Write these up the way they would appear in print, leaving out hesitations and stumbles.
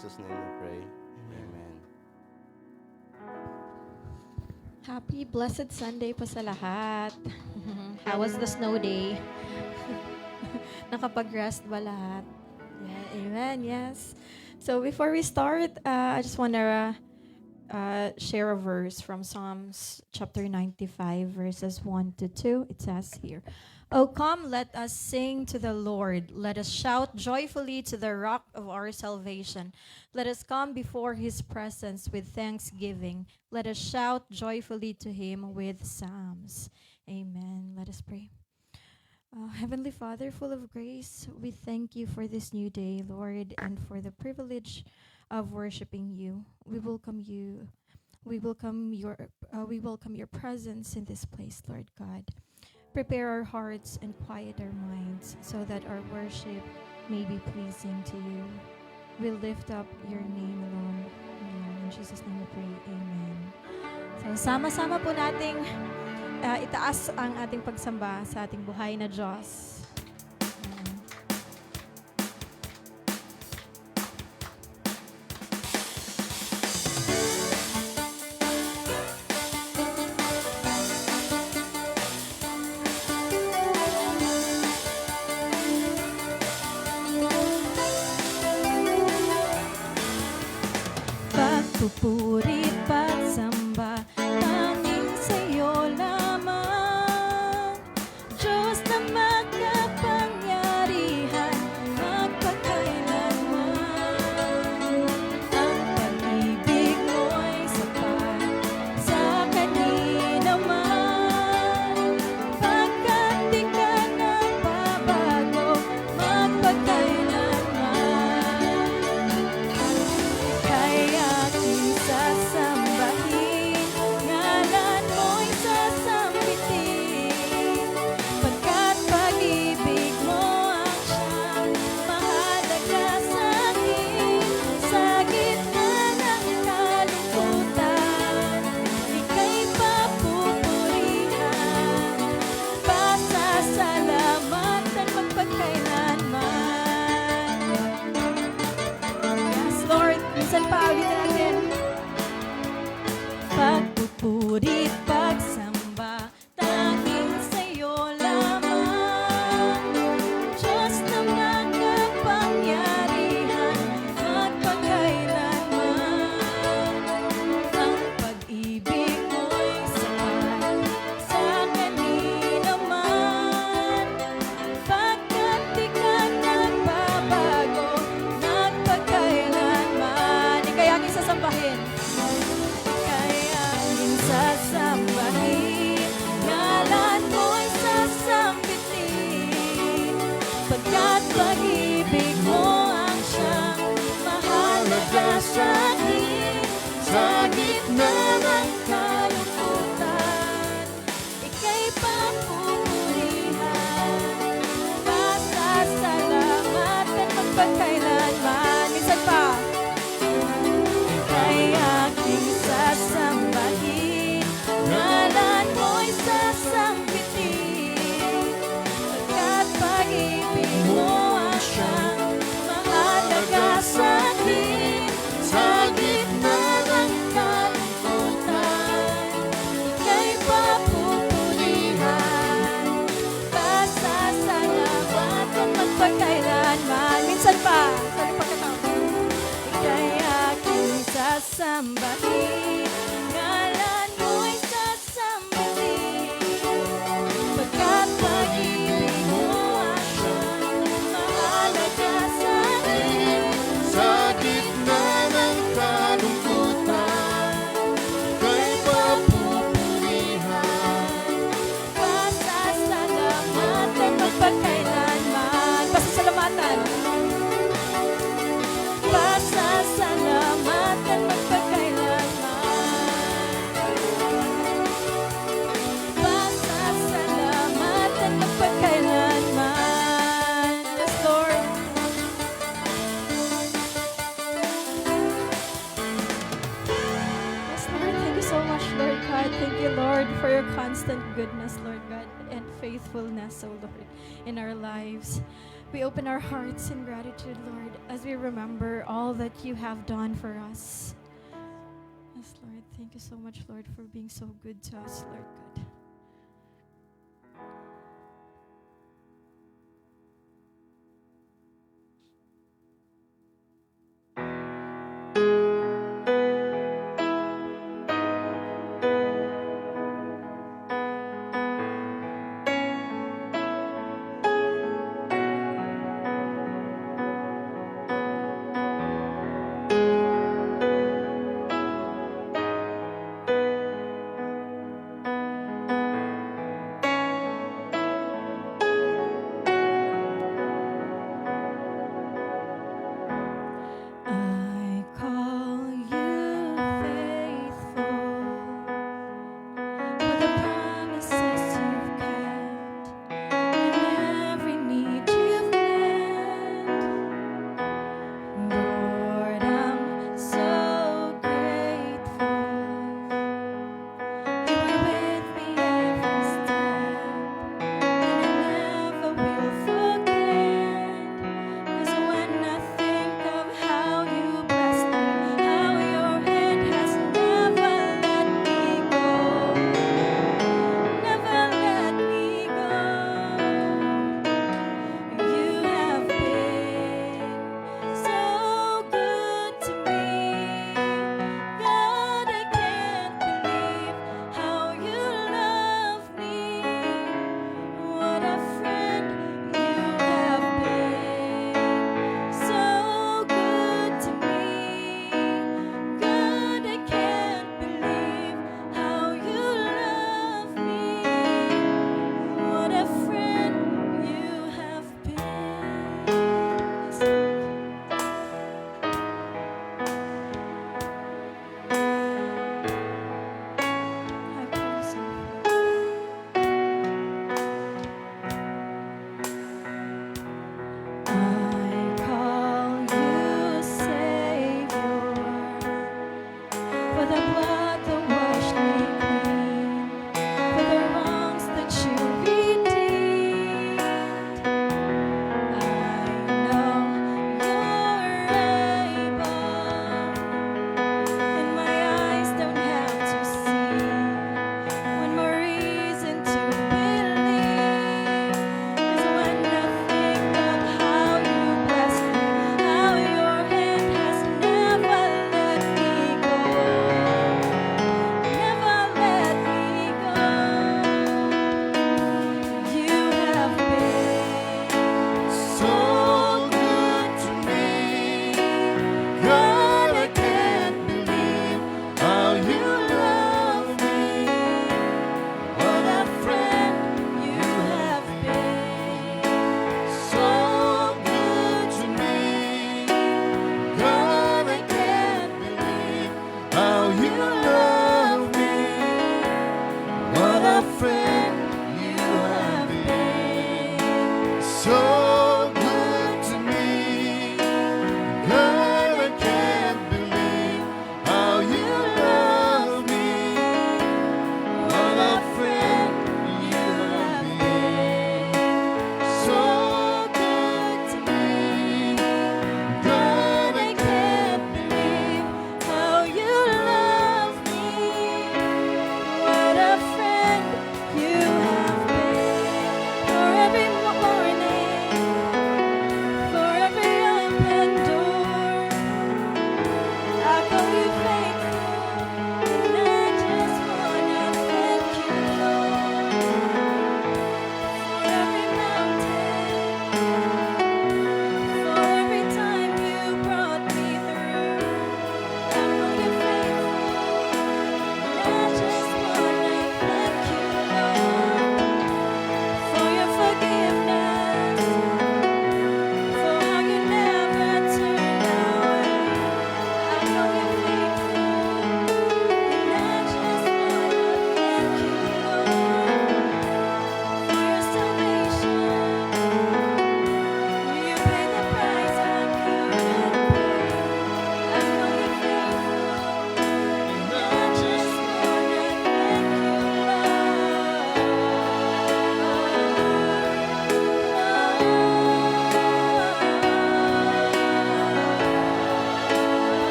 Jesus' name we pray. Amen. Happy Blessed Sunday po sa lahat. How was the snow day? Nakapag-rest ba lahat? Yeah, amen, yes. So before we start, I just want to share a verse from Psalms chapter 95, verses 1 to 2. It says here, "O come, let us sing to the Lord. Let us shout joyfully to the rock of our salvation. Let us come before his presence with thanksgiving. Let us shout joyfully to him with psalms." Amen. Let us pray. Heavenly Father, full of grace, we thank you for this new day, Lord, and for the privilege of worshiping you. We welcome you. We welcome your presence in this place, Lord God. Prepare our hearts and quiet our minds so that our worship may be pleasing to you. We lift up your name alone. In Jesus' name we pray. Amen. So, sama-sama po nating itaas ang ating pagsamba sa ating buhay na Diyos. Amen. Pagpupuri, pagsamba, tanging sa'yo lamang. Diyos na makapangyarihan, magpakailanman. Ang pag-ibig mo'y sapat sa kanina man. Pagkat di ka nagbabago, magpakailanman. Kaya aking sasambahin, ngalan mo'y sasambitin. Pagkat pag-ibig mo ang siyang mahalaga sa'kin. Sa gitna ng kalungkutan, ika'y papupurihan. Pasasalamatan magpagkailanman. Yes, Lord. Minsan pa, ulitin natin. Pagpupuri, pagsamba, tanging sa'yo lamang. Diyos na makapangyarihan, magpakailanman. Ang pag-ibig mo'y sapat sa kanina man. Pagkat di ka nagbabago, magpakailanman. Kaya aking sasambahin. Kaya aking sasambahin, ngalan mo'y sasambitin. Pagkat pag-ibig mo ang siyang mahalaga sa'kin. Sa gitna ng kalungkutan, ika'y papupurihan. Pasasalamatan magpagkailanman. Minsan pa. Kaya aking sasambahin, ngalan mo'y sasambitin. Pagkat pag-ibig mo ang siyang mahalaga sa'kin. Sa gitna ng kalungkutan, ika'y papupurihan. Pasasalamatan magpagkailanman. Minsan pa, sorry pagkatao. Kaya aking sasambahin, ngalan mo'y sasambitin. Pagkat pag-ibig mo ang siyang mahalaga sa'kin. Sa gitna ng kalungkutan, kay papupurihan. Pasasalamatan magpagkailanman. Pasasalamatan. Pasasalamatan magpagkailanman. Pasasalamatan magpagkailanman. Yes, Lord. Yes, Lord. Thank you so much, Lord God. Thank you, Lord, for your constant goodness, Lord God, and faithfulness, O Lord, in our lives. We open our hearts in gratitude, Lord, as we remember all that you have done for us. Yes, Lord. Thank you so much, Lord, for being so good to us, Lord God.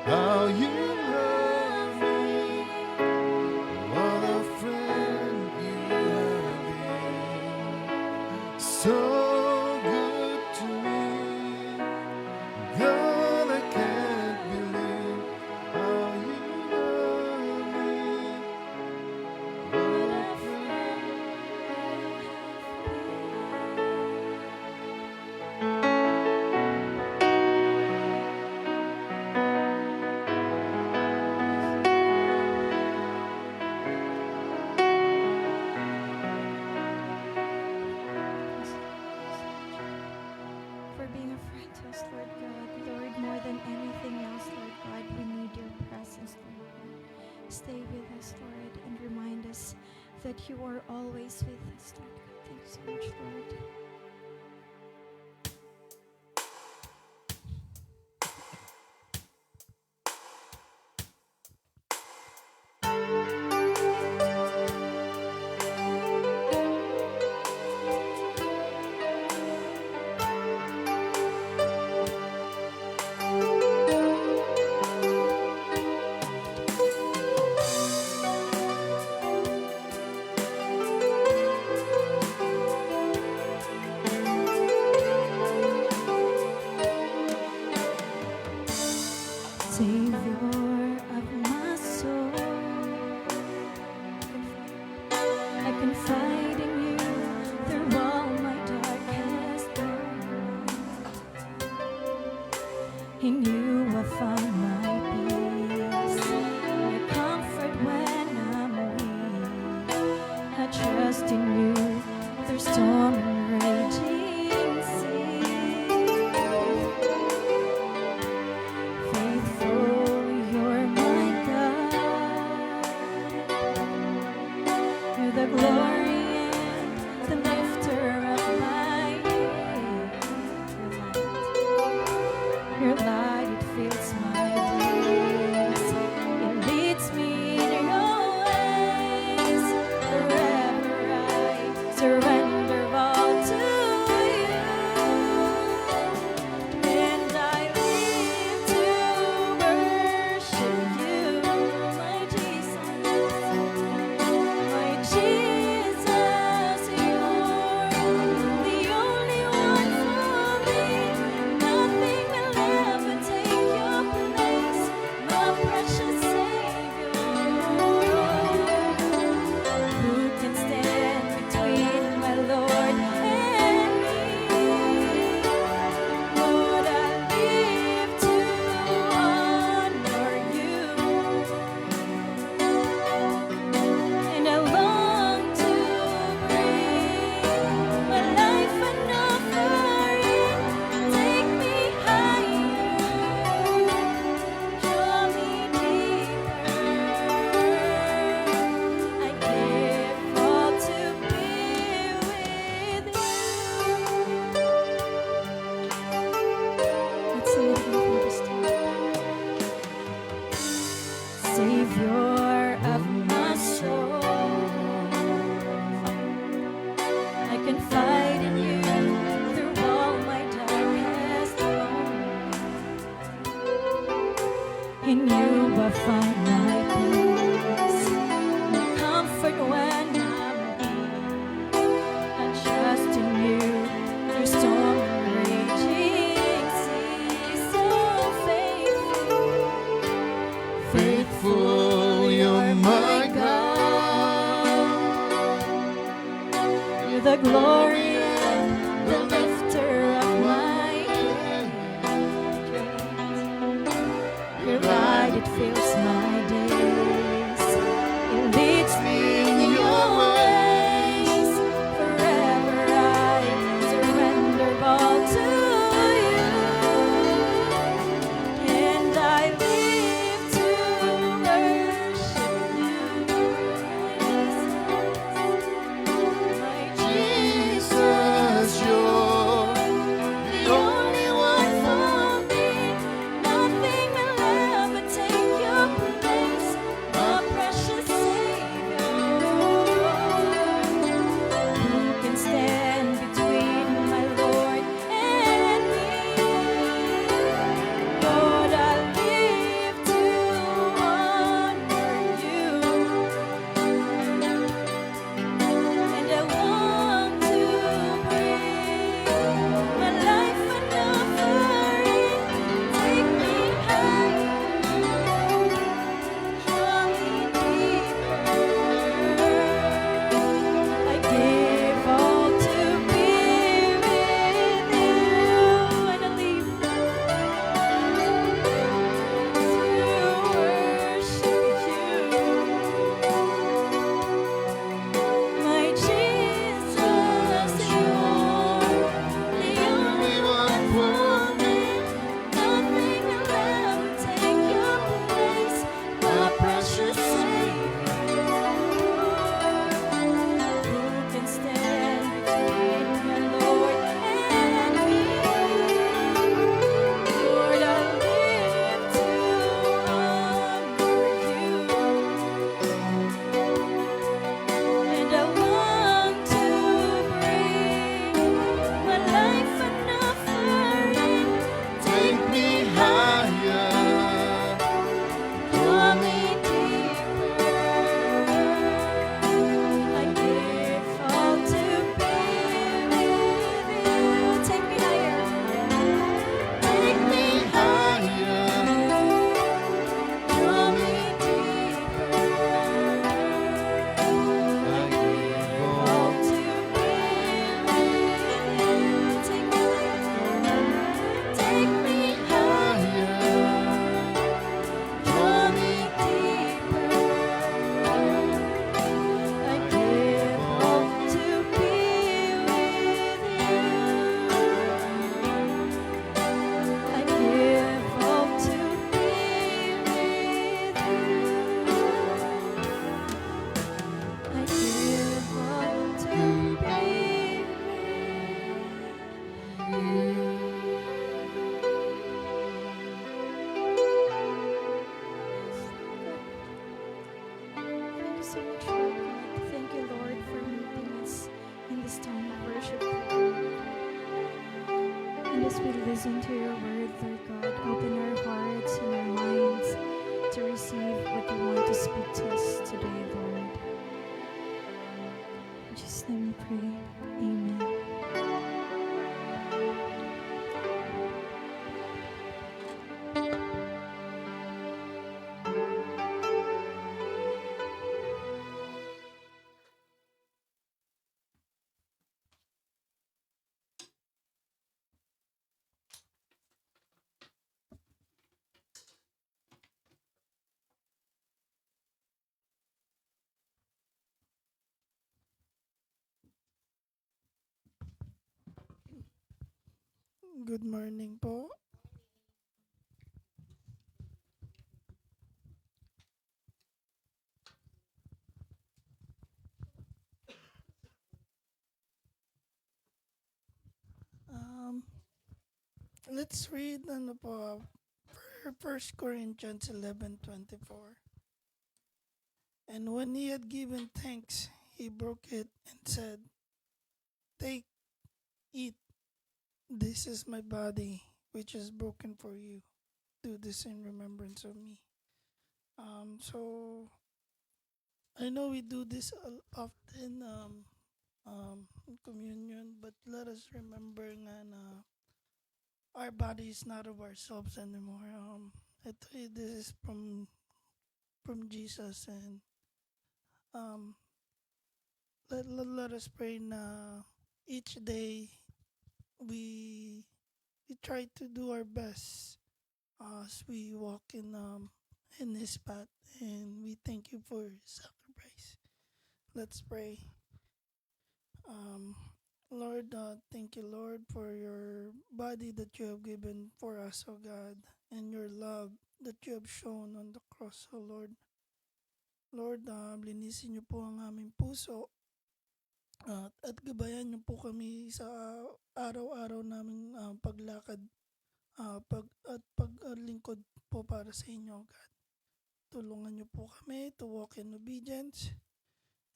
how you love me. What a friend you have been. So good to me. God, I can't believe how you love me. What a friend. For being a friend to us, Lord God. Lord, more than anything else, Lord God, we need your presence, Lord God. Stay with us, Lord, and remind us that you are always with us, Lord God. Thank you so much, Lord. Savior of my soul, I confide in you through all my darkest moments. In you I find my peace, my comfort when I'm weak. I trust in you through storm and raging sea. Faithful, you're my God. You're the glory and the lifter of my head. Your light, it fills my days. It leads me in your ways. Forever I surrender all to you. And I live to worship you, my Jesus. My Jesus, you're the only one for me. Nothing will ever take your place, my precious Savior. Who can stand between my Lord and me? Lord, I live to honor you. And I long to bring my life an offering. Take me higher, draw me deeper. I give all to be with you. Let's sing it again from the start. Savior of my soul, I confide in you through all my darkest moments. In you I find my peace, my comfort when I'm weak. I trust in you through storm and raging sea. So faithful, Faithful, you're my God. you're the glory and the lifter of my head. Your light, it fills my days. It leads me in your ways. Forever I surrender all to you. And I live to worship you, my Jesus, you're the only one for me. Nothing will ever take your place, so much, Lord God. Thank you, Lord, for meeting us in this time of worship, Lord. And as we listen to your word, Lord God, open our hearts and our minds to receive what you want to speak to us today, Lord. In Jesus' name we pray. Amen. Good morning po. Um, let's read ano po, 1 Corinthians 11:24. And when he had given thanks, he broke it and said, "Take, eat. This is my body, which is broken for you. Do this in remembrance of me." So I know we do this often in communion, but let us remember nga na our body is not of ourselves anymore. This is from Jesus, and um, let us pray na each day we we try to do our best as we walk in His path, and we thank you for His sacrifice. Let's pray. Um, Lord, thank you, Lord, for your body that you have given for us, O God, and your love that you have shown on the cross, O Lord. Lord, linisin niyo po ang aming puso at gabayan niyo po kami sa araw-araw naming paglakad at paglingkod po para sa inyo, O God. Tulungan niyo po kami to walk in obedience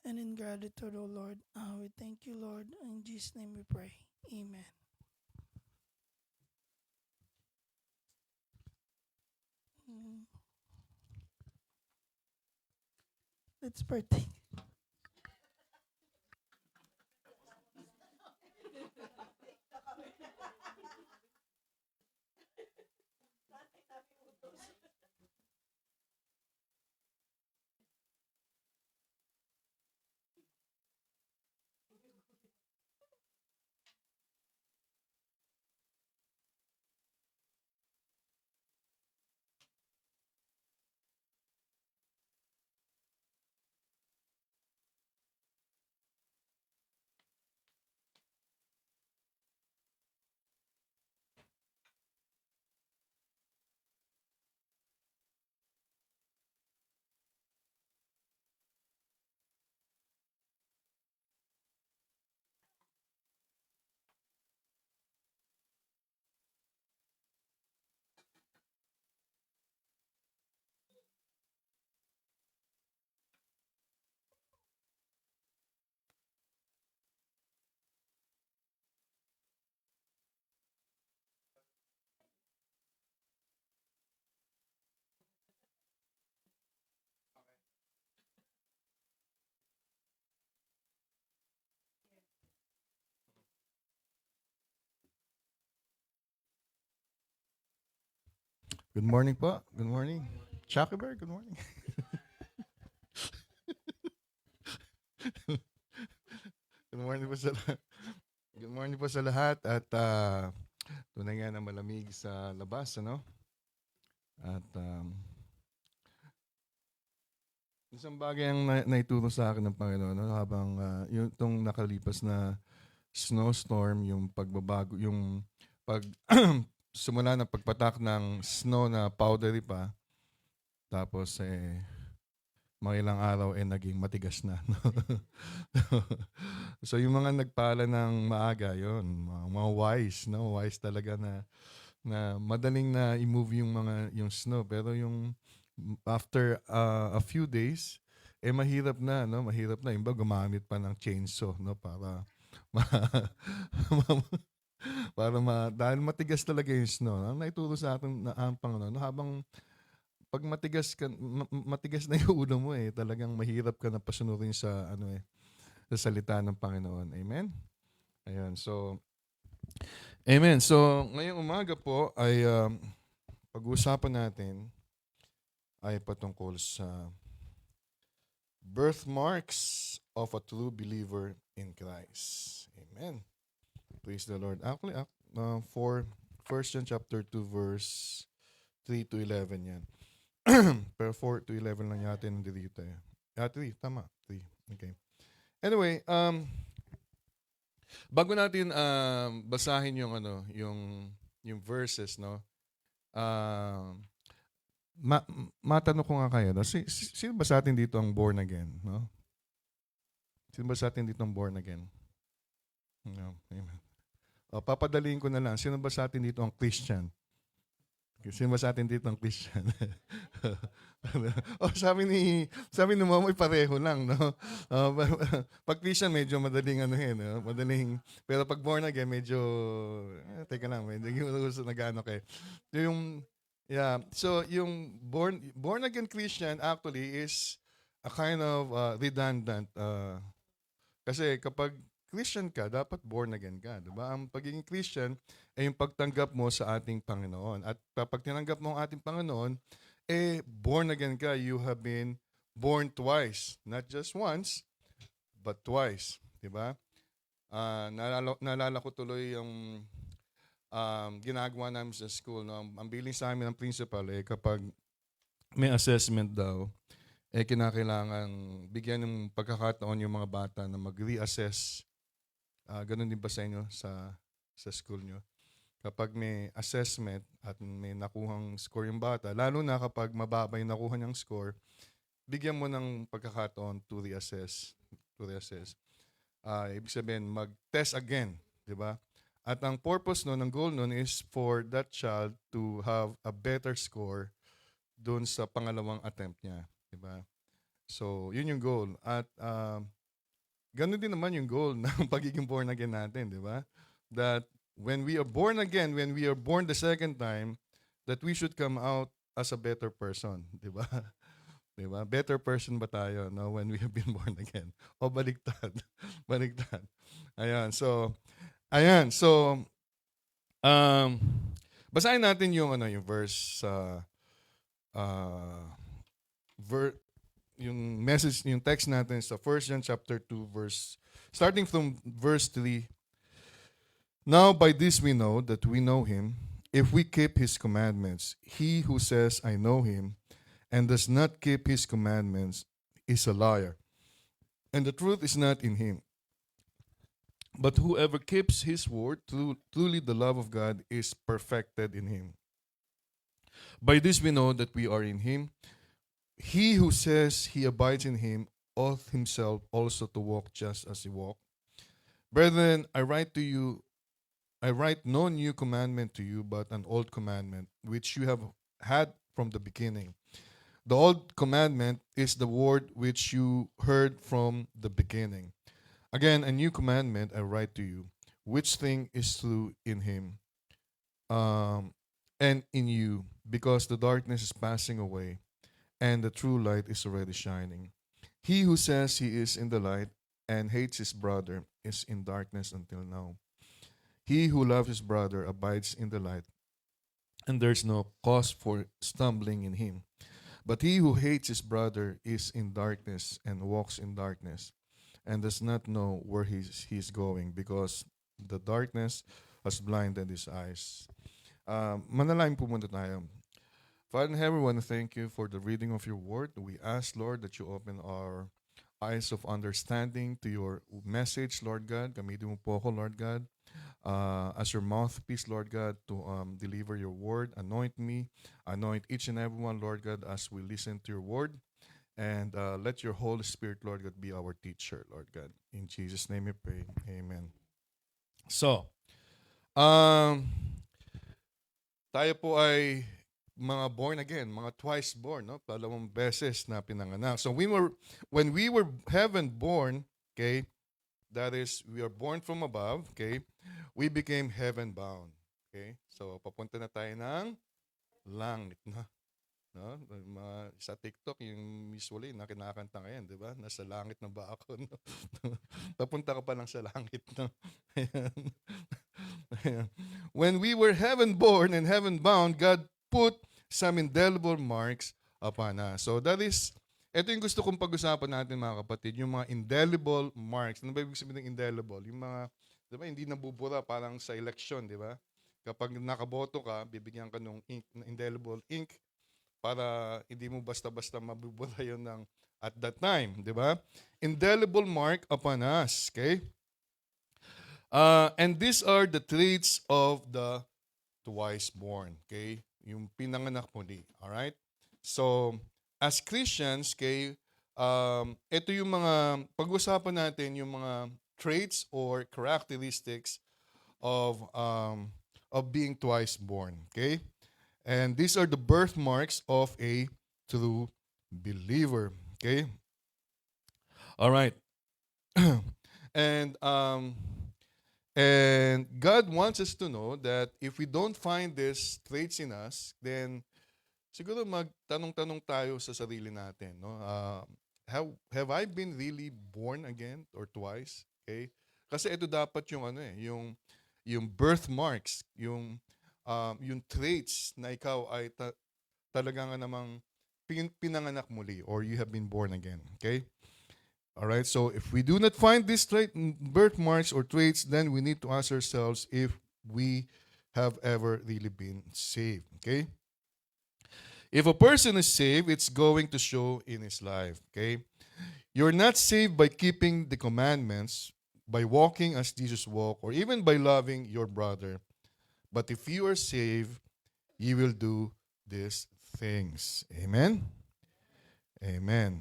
and in gratitude, O Lord. We thank you, Lord. In Jesus' name we pray. Amen. Mm. Let's partake. Good morning po. Good morning. Chuckerberg, good morning. Good morning po sa lahat. Good morning po sa lahat at tunay nga na malamig sa labas, ano? At isang bagay ang naituro sa akin ng Panginoon, no? Habang yung itong nakalipas na snowstorm, yung pagbabago, yung pag simula ng pagpatak ng snow na powdery pa, tapos mga ilang araw naging matigas na. No? So yung mga nagpala ng maaga, yon mga wise, no? Wise talaga na madaling na i-move yung snow, pero yung after a few days mahirap na, no? Mahirap na. Iba gumamit pa ng chainsaw, no? Para ma- dahil matigas talaga yung snow. Ang naituro sa atin na ang Panginoon, no? Habang pag matigas na yung ulo mo talagang mahirap ka na pasunurin sa sa salita ng Panginoon. Amen. Ayun. So Amen. So ngayong umaga po ay pag-uusapan natin ay patungkol sa birthmarks of a true believer in Christ. Amen. Praise the Lord. Actually, for 1 John chapter 2 verse 3 to 11 yan. Pero 4 to 11 lang yata yung dito. 3, tama. 3. Okay. Anyway, bago natin basahin yung verses, no? Matanong ko nga kayo, no? Sino ba sa atin dito ang born again, no? Sino ba sa atin dito ang born again? No. Amen. Papadaliin ko na lang. Sino ba sa atin dito ang Christian? Sino ba sa atin dito ang Christian? sabi ni Momoy pareho lang, no? Pag Christian medyo madaling no? Madaling, pero pag born again medyo teka lang, medyo nag-ano kayo. So yung born again Christian actually is a kind of redundant kasi kapag Christian ka, dapat born again ka. Diba? Ang pagiging Christian ay yung pagtanggap mo sa ating Panginoon. At kapag tinanggap mo ang ating Panginoon, born again ka. You have been born twice. Not just once, but twice. Diba? Naalala ko tuloy yung ginagawa namin sa school. No? Ang billing sa amin ng principal, kapag may assessment daw, kinakailangan bigyan ng pagkakataon yung mga bata na mag-reassess. Ganun din ba sa inyo sa school nyo? Kapag may assessment at may nakuhang score yung bata, lalo na kapag mababa yung nakuha niyang score, bigyan mo ng pagkakataon to reassess. Ibig sabihin, mag-test again. Diba? At ang purpose nun, ang goal nun is for that child to have a better score dun sa pangalawang attempt niya. Diba? So, yun yung goal. At ganun din naman yung goal ng pagiging born again natin, di ba? That when we are born again, when we are born the second time, that we should come out as a better person, di ba? Di ba? Better person ba tayo, no, when we have been born again? O baliktad? Baliktad. Ayan. So, basahin natin yung verse yung message, yung text natin sa 1 John chapter 2 starting from verse 3. Now by this we know that we know him, if we keep his commandments. He who says, I know him, and does not keep his commandments is a liar, and the truth is not in him. But whoever keeps his word, truly the love of God is perfected in him. By this we know that we are in him. He who says he abides in him ought himself also to walk just as he walked. Brethren, I write no new commandment to you, but an old commandment, which you have had from the beginning. The old commandment is the word which you heard from the beginning. Again, a new commandment I write to you, which thing is true in him and in you, because the darkness is passing away, and the true light is already shining. He who says he is in the light and hates his brother is in darkness until now. He who loves his brother abides in the light, and there is no cause for stumbling in him. But he who hates his brother is in darkness and walks in darkness, and does not know where he is going, because the darkness has blinded his eyes. Manalangin po muna tayo. Father in heaven, we want to thank you for the reading of your word. We ask, Lord, that you open our eyes of understanding to your message, Lord God. Gamitin mo po ako, Lord God, as your mouthpiece, Lord God, to deliver your word. Anoint me, anoint each and every one, Lord God, as we listen to your word. And let your Holy Spirit, Lord God, be our teacher, Lord God. In Jesus' name we pray. Amen. So, tayo po ay mga born again, mga twice born, no? Dalawang beses na pinanganak. So when we were heaven born, okay, that is, we are born from above, okay, we became heaven bound. Okay? So papunta na tayo ng langit, no? No? Sa TikTok, yung usually na kinakanta ngayon, di ba? Nasa langit na ba ako? No? Papunta ka pa lang sa langit, no? Ayan. Ayan. When we were heaven born and heaven bound, God put some indelible marks upon us. So that is, ito yung gusto kong pag-usapan natin, mga kapatid, yung mga indelible marks. Ano ba ibig sabihin ng indelible? Yung mga, di ba, hindi nabubura, parang sa election, di ba? Kapag nakaboto ka, bibigyan ka ng ink, indelible ink, para hindi mo basta-basta mabubura yun ng at that time, di ba? Indelible mark upon us, okay? And these are the traits of the twice born, okay? Yung pinanganak muli, alright? So, as Christians, okay, ito yung mga, pag-usapan natin yung mga traits or characteristics of being twice born, okay? And these are the birthmarks of a true believer. Okay? All right. and and God wants us to know that if we don't find these traits in us, then siguro magtanong-tanong tayo sa sarili natin, no? Have I been really born again or twice? Okay? Kasi ito dapat yung yung birthmarks, yung traits na ikaw ay talaga nga namang pinanganak muli or you have been born again. Okay? All right. So if we do not find these birthmarks or traits, then we need to ask ourselves if we have ever really been saved. Okay? If a person is saved, it's going to show in his life. Okay? You're not saved by keeping the commandments, by walking as Jesus walked, or even by loving your brother. But if you are saved, you will do these things. Amen? Amen.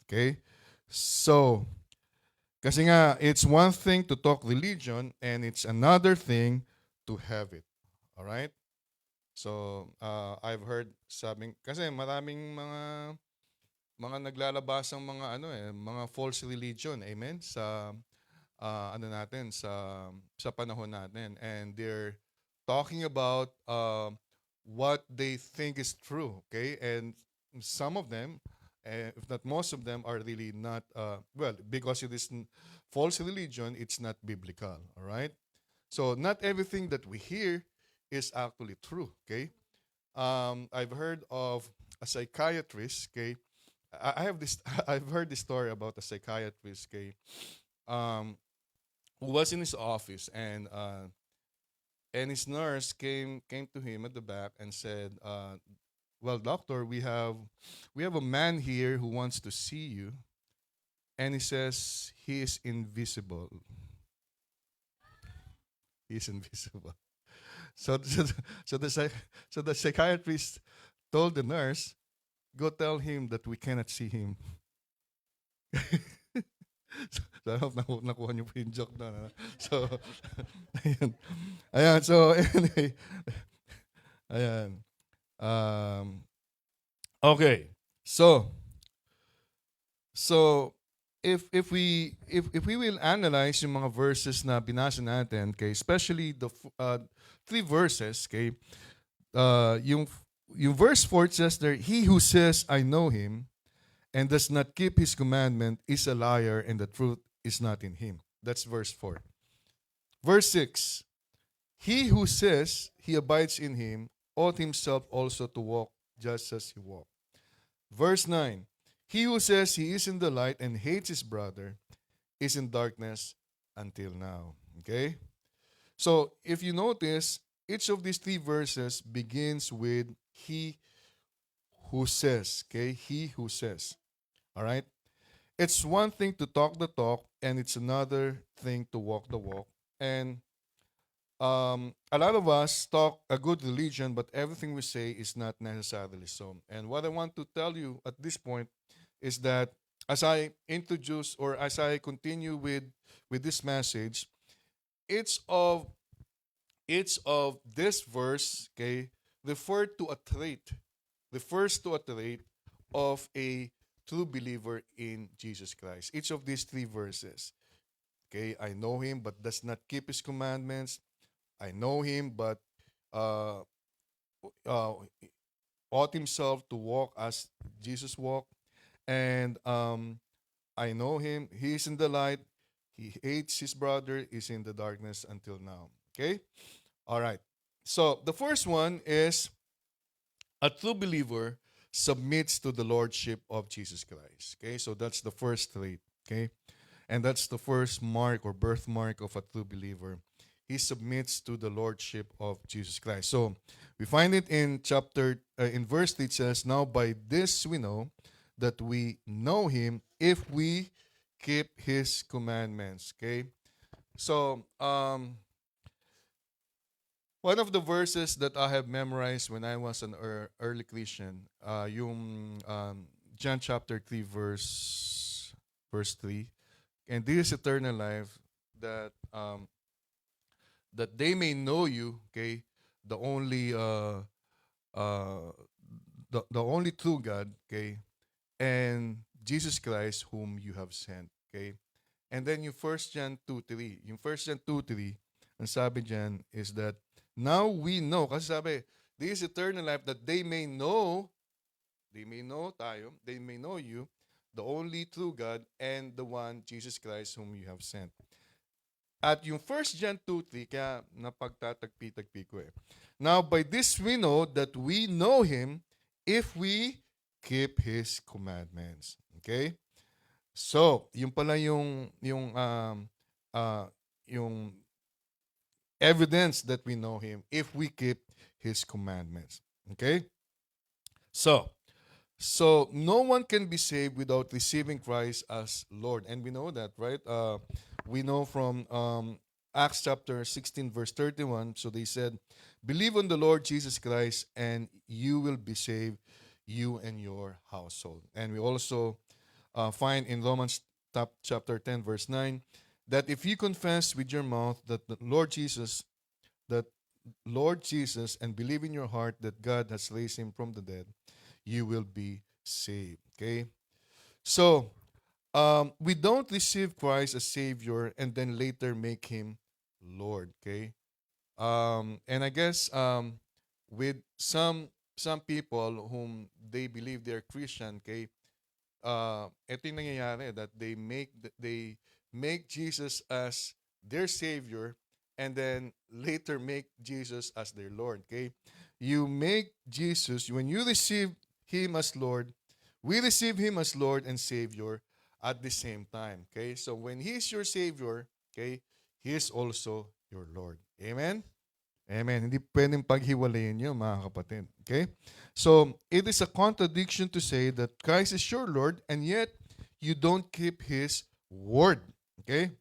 Okay? So, kasi nga, it's one thing to talk religion and it's another thing to have it. Alright? So, I've heard kasi maraming mga naglalabasang mga false religion. Amen? Sa sa panahon natin, and they're talking about what they think is true, okay? And some of them, if not most of them, are really not, because it is false religion, it's not biblical, all right? So not everything that we hear is actually true, okay? I've heard of a psychiatrist, okay? I have this, I've heard this story about a psychiatrist, okay? Who was in his office, and his nurse came to him at the back and said, "Well, doctor, we have a man here who wants to see you," and he says he is invisible. He is invisible. So the psychiatrist told the nurse, "Go tell him that we cannot see him." So, I hope nakuha niyo po yung joke na. So, ayan. Ayan, so, anyway. Ayan. Okay. So, if we will analyze yung mga verses na binasa natin, okay, especially the three verses, okay, yung verse 4 says there, "He who says, I know him, and does not keep his commandment is a liar, and the truth is not in him." That's verse 4. Verse 6, "He who says he abides in him ought himself also to walk just as he walked." Verse 9, "He who says he is in the light and hates his brother is in darkness until now." Okay? So, if you notice, each of these three verses begins with he who says. Okay? He who says. All right? It's one thing to talk the talk, and it's another thing to walk the walk. And a lot of us talk a good religion, but everything we say is not necessarily so. And what I want to tell you at this point is that as I introduce or as I continue with this message, it's of this verse, okay, refer to a trait, refers to a trait of a true believer in Jesus Christ. Each of these three verses. Okay, I know him but does not keep his commandments. I know him but uh, uh, ought himself to walk as Jesus walked. And I know him. He is in the light. He hates his brother, is in the darkness until now. Okay? All right. So the first one is a true believer submits to the lordship of Jesus Christ. Okay? So that's the first trait. Okay? And that's the first mark or birthmark of a true believer. He submits to the lordship of Jesus Christ. So we find it in in verse 3, it says, "Now by this we know that we know him if we keep his commandments." Okay? So one of the verses that I have memorized when I was an early Christian, yung John chapter 3 verse 3. And this is eternal life, that that they may know you, okay, the only the only true God, okay, and Jesus Christ whom you have sent, okay. And then yung 1 John 2:3, yung 1 John 2:3, ang sabi diyan is that now we know, kasi sabi, this is eternal life, that they may know tayo, they may know you, the only true God, and the one, Jesus Christ, whom you have sent. At yung 1 John 2:3, kaya napagtatagpi-tagpi ko eh. Now, by this we know that we know him if we keep his commandments. Okay? So, yung pala yung evidence that we know him if we keep his commandments. Okay? So no one can be saved without receiving Christ as Lord. And we know that, right? We know from Acts chapter 16, verse 31. So they said, "Believe on the Lord Jesus Christ, and you will be saved, you and your household." And we also find in Romans chapter 10, verse 9, that if you confess with your mouth that Lord Jesus, and believe in your heart that God has raised him from the dead, you will be saved. Okay? So, we don't receive Christ as Savior and then later make him Lord. Okay? And I guess with some people whom they believe they're Christian, okay, ito yung nangyayari, that they make Jesus as their Savior and then later make Jesus as their Lord. Okay? You make Jesus, when you receive him as Lord, we receive him as Lord and Savior at the same time. Okay? So when he is your Savior, okay, he is also your Lord. Amen? Amen. Hindi pwedeng paghiwalayin yun, mga kapatid. Okay? So, it is a contradiction to say that Christ is your Lord and yet you don't keep his word. Okay?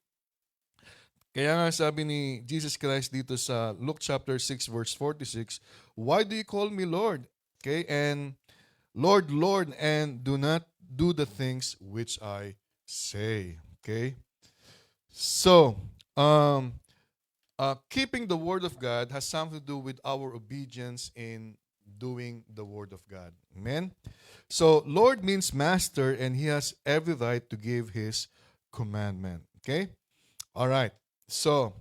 Kaya nga sabi ni Jesus Christ dito sa Luke chapter 6 verse 46, "Why do you call me Lord?" Okay? And Lord, Lord, and do not do the things which I say. Okay? So, keeping the word of God has something to do with our obedience in doing the word of God. Amen? So, Lord means master, and he has every right to give his commandment. Okay? All right. So,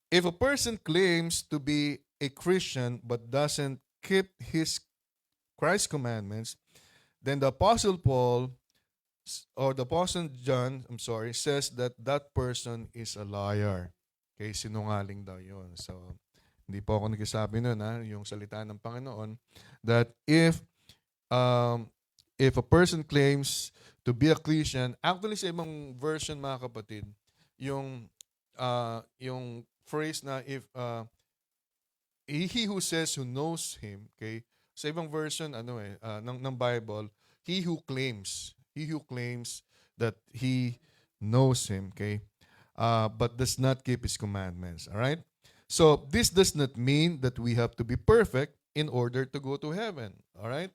if a person claims to be a Christian but doesn't keep his Christ's commandments, then the Apostle Paul or the Apostle John, says that that person is a liar. Okay, sinungaling daw yun. So, hindi po ako nagsasabi nun, yung salita ng Panginoon, that if a person claims to be a Christian, actually sa ibang version, mga kapatid, yung phrase na if he who says who knows him, okay, sa ibang version ng Bible, he who claims that he knows him, okay, but does not keep his commandments. All right? So this does not mean that we have to be perfect in order to go to heaven. All right?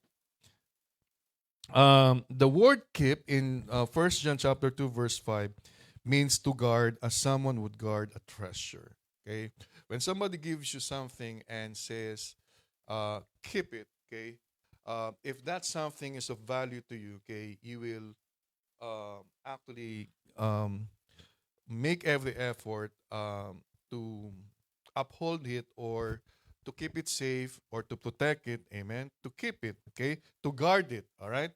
The word "keep" in 1 John chapter 2 verse 5 means to guard as someone would guard a treasure. Okay? When somebody gives you something and says, keep it, okay? If that something is of value to you, okay, you will actually make every effort to uphold it or to keep it safe or to protect it, amen? To keep it, okay? To guard it, all right?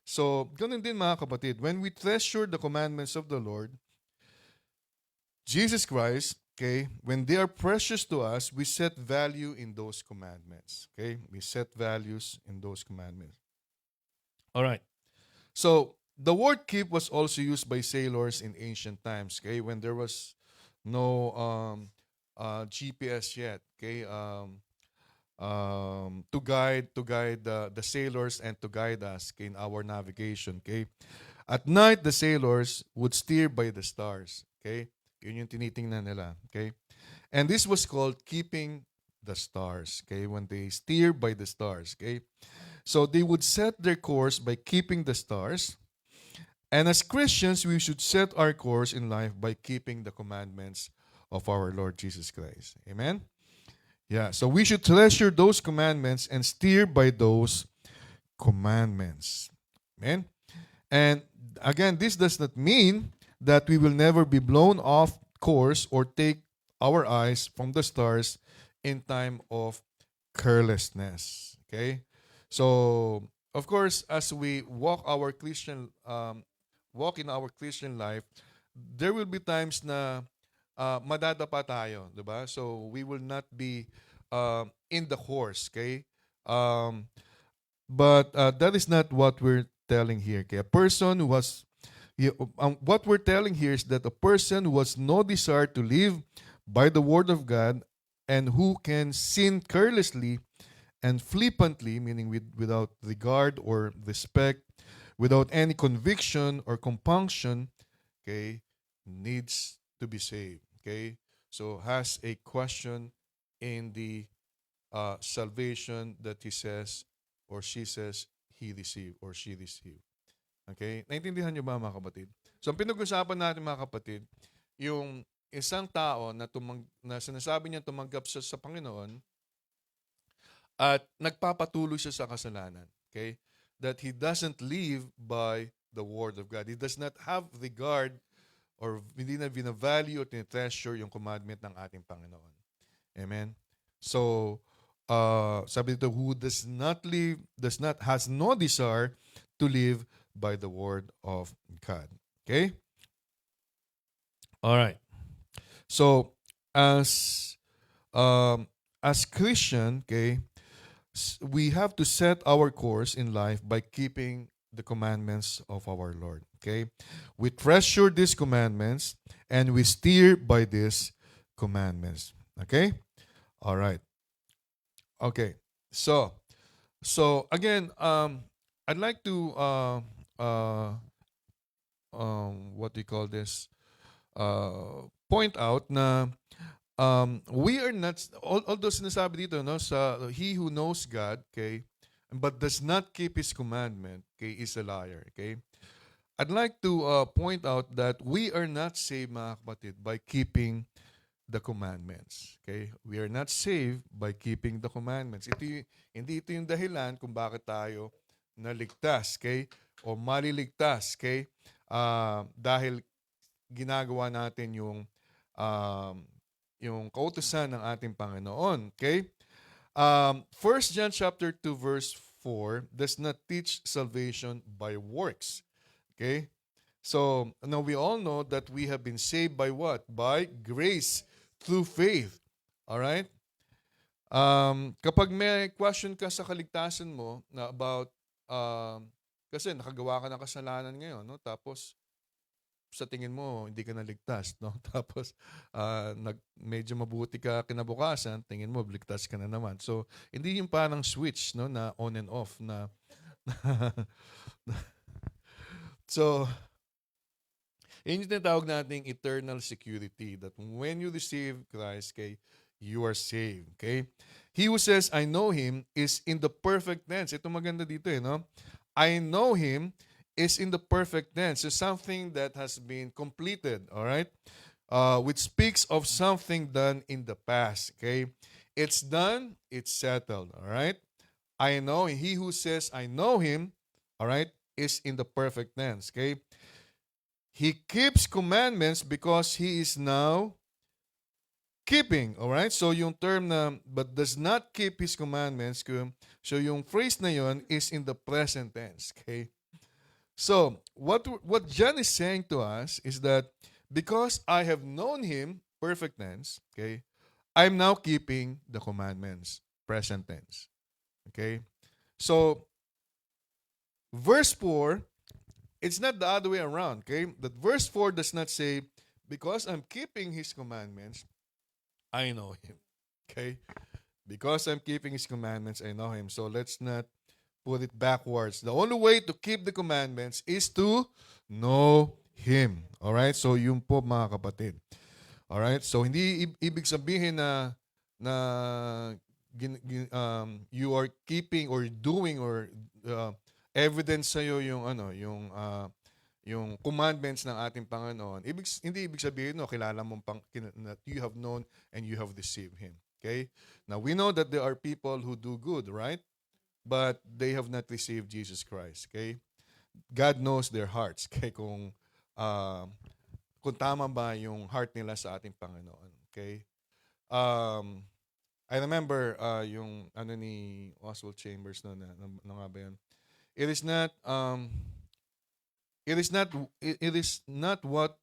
So, ganun din mga kapatid, when we treasure the commandments of the Lord, Jesus Christ, okay, when they are precious to us, we set value in those commandments, okay? We set values in those commandments. All right. So, the word keep was also used by sailors in ancient times, okay, when there was no GPS yet, okay, to guide the sailors and to guide us, okay, in our navigation, okay. At night, the sailors would steer by the stars, okay. Yun yung tinitingnan nila, okay. And this was called keeping the stars, okay, when they steer by the stars, okay. So they would set their course by keeping the stars. And as Christians, we should set our course in life by keeping the commandments of our Lord Jesus Christ. Amen? Yeah, so we should treasure those commandments and steer by those commandments. Amen? And again, this does not mean that we will never be blown off course or take our eyes from the stars in time of carelessness. Okay? So, of course, as we walk in our Christian life, there will be times na madadapa tayo, 'di ba? So we will not be in the course, okay? But that is not what we're telling here. Okay? A person who has what we're telling here is that a person who has no desire to live by the word of God and who can sin carelessly and flippantly, meaning without regard or respect, without any conviction or compunction, okay, needs to be saved. Okay, so has a question in the salvation that he says or she says he received or she received. Okay, naintindihan niyo ba mga kapatid? So ang pinag-usapan natin mga kapatid, yung isang tao na sinasabi niya tumanggap siya sa Panginoon at nagpapatuloy siya sa kasalanan. Okay? That he doesn't live by the word of God. He does not have regard or hindi na binavalue or tinetreasure yung commandment ng ating Panginoon. Amen? So, sabi dito, who has no desire to live by the word of God. Okay? All right. So, as Christian, okay, we have to set our course in life by keeping the commandments of our Lord. Okay? We treasure these commandments and we steer by these commandments. Okay? All right. Okay. So again, I'd like to what do you call this? Point out na we are not, although sinasabi dito, no, sa he who knows God, okay, but does not keep His commandment, okay, is a liar, okay. I'd like to point out that we are not saved, mga kapatid, by keeping the commandments, okay. We are not saved by keeping the commandments. Hindi ito yung dahilan kung bakit tayo naligtas, okay, o maliligtas, okay, dahil ginagawa natin yung kautusan ng ating Panginoon. Okay? 1 John chapter 2 verse 4 does not teach salvation by works. Okay? So, now we all know that we have been saved by what? By grace through faith. Alright? Kapag may question ka sa kaligtasan mo na about kasi nakagawa ka ng kasalanan ngayon, no? Tapos sa tingin mo, hindi ka naligtas, no? Tapos, medyo mabuti ka kinabukasan, tingin mo, ligtas ka na naman. So, hindi yung parang switch, no? Na on and off, na so, yun yung tinatawag nating eternal security, that when you receive Christ, okay, you are saved, okay? He who says, I know Him, is in the perfect tense. Ito maganda dito, no? I know Him is in the perfect tense. It's something that has been completed, all right? Which speaks of something done in the past, okay? It's done. It's settled. All right. I know he who says I know him, all right, is in the perfect tense. Okay. He keeps commandments because he is now keeping. All right. So yung term na but does not keep his commandments. So yung phrase na yun is in the present tense. Okay. So what John is saying to us is that because I have known him, perfect tense, okay, I'm now keeping the commandments, present tense. Okay? So verse 4, it's not the other way around, okay? That verse 4 does not say, because I'm keeping his commandments, I know him. Okay? Because I'm keeping his commandments, I know him. So let's not put it backwards. The only way to keep the commandments is to know him. Alright? So yun po mga kapatid. Alright? So hindi ibig sabihin na you are keeping or doing or evidence sa yung commandments ng ating Panginoon. Hindi ibig sabihin kilala mo that you have known and you have deceived him. Okay? Now we know that there are people who do good, right? But they have not received Jesus Christ. Okay? God knows their hearts. Okay? Kung tama ba yung heart nila sa ating Panginoon. Okay? I remember yung ni Oswald Chambers na nga ba yun? It is not what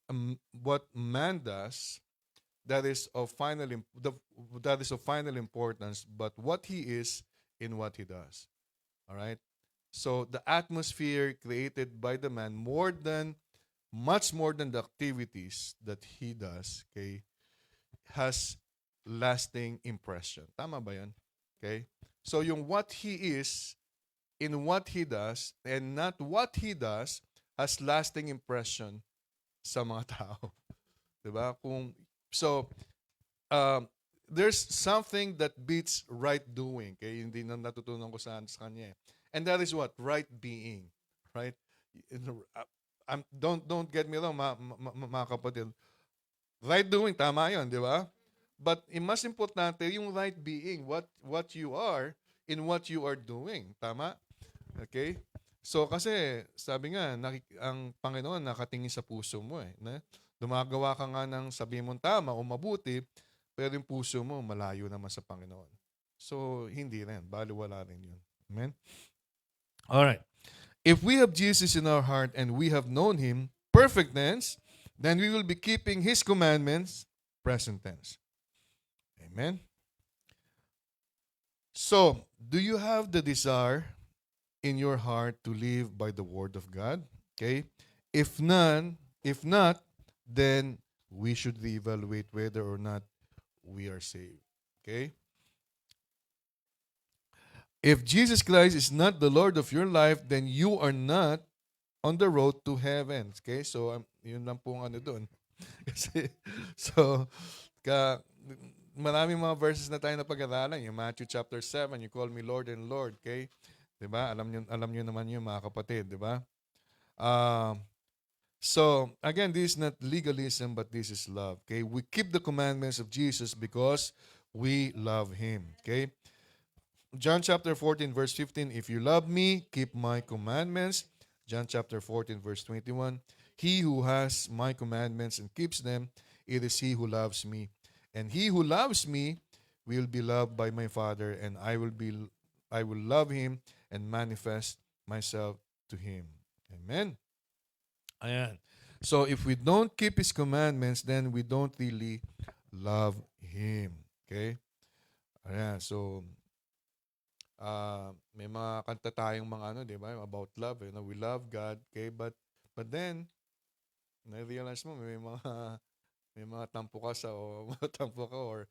man does that is of final importance, but what he is in what he does. All right? So the atmosphere created by the man much more than the activities that he does, okay, has lasting impression. Tama ba yan? Okay? So yung what he is in what he does and not what he does has lasting impression sa mga tao. Diba? There's something that beats right doing. Okay? Hindi na natutunan ko sa kanya. And that is what? Right being. Right? Don't get me wrong, mga kapatid. Right doing, tama yun, di ba? But mas importante yung right being, what you are in what you are doing. Tama? Okay? So kasi, sabi nga, ang Panginoon nakatingin sa puso mo eh. Na? Dumagawa ka nga ng sabi mong tama o mabuti, pero yung puso mo malayo naman sa Panginoon. So, hindi rin. Baliwala rin yun. Amen? Alright. If we have Jesus in our heart and we have known him, perfect tense, then we will be keeping his commandments, present tense. Amen? So, do you have the desire in your heart to live by the word of God? Okay? If not, then we should reevaluate whether or not we are saved. Okay? If Jesus Christ is not the Lord of your life, then you are not on the road to heaven. Okay? So, yun lang po ang doon. Maraming mga verses na tayo napag-aralan. Yung Matthew chapter 7, you call me Lord and Lord. Okay? Diba? Alam nyo naman yun, mga kapatid. Diba? So, again, this is not legalism, but this is love. Okay? We keep the commandments of Jesus because we love him. Okay? John chapter 14, verse 15, if you love me, keep my commandments. John chapter 14, verse 21, he who has my commandments and keeps them, it is he who loves me. And he who loves me will be loved by my Father, and I will love him and manifest myself to him. Amen. Ayan. So if we don't keep his commandments, then we don't really love him. Okay? Ayan. So, may mga kanta tayong mga di ba? About love. We love God. Okay? But then, na-realize mo, may mga tampo ka or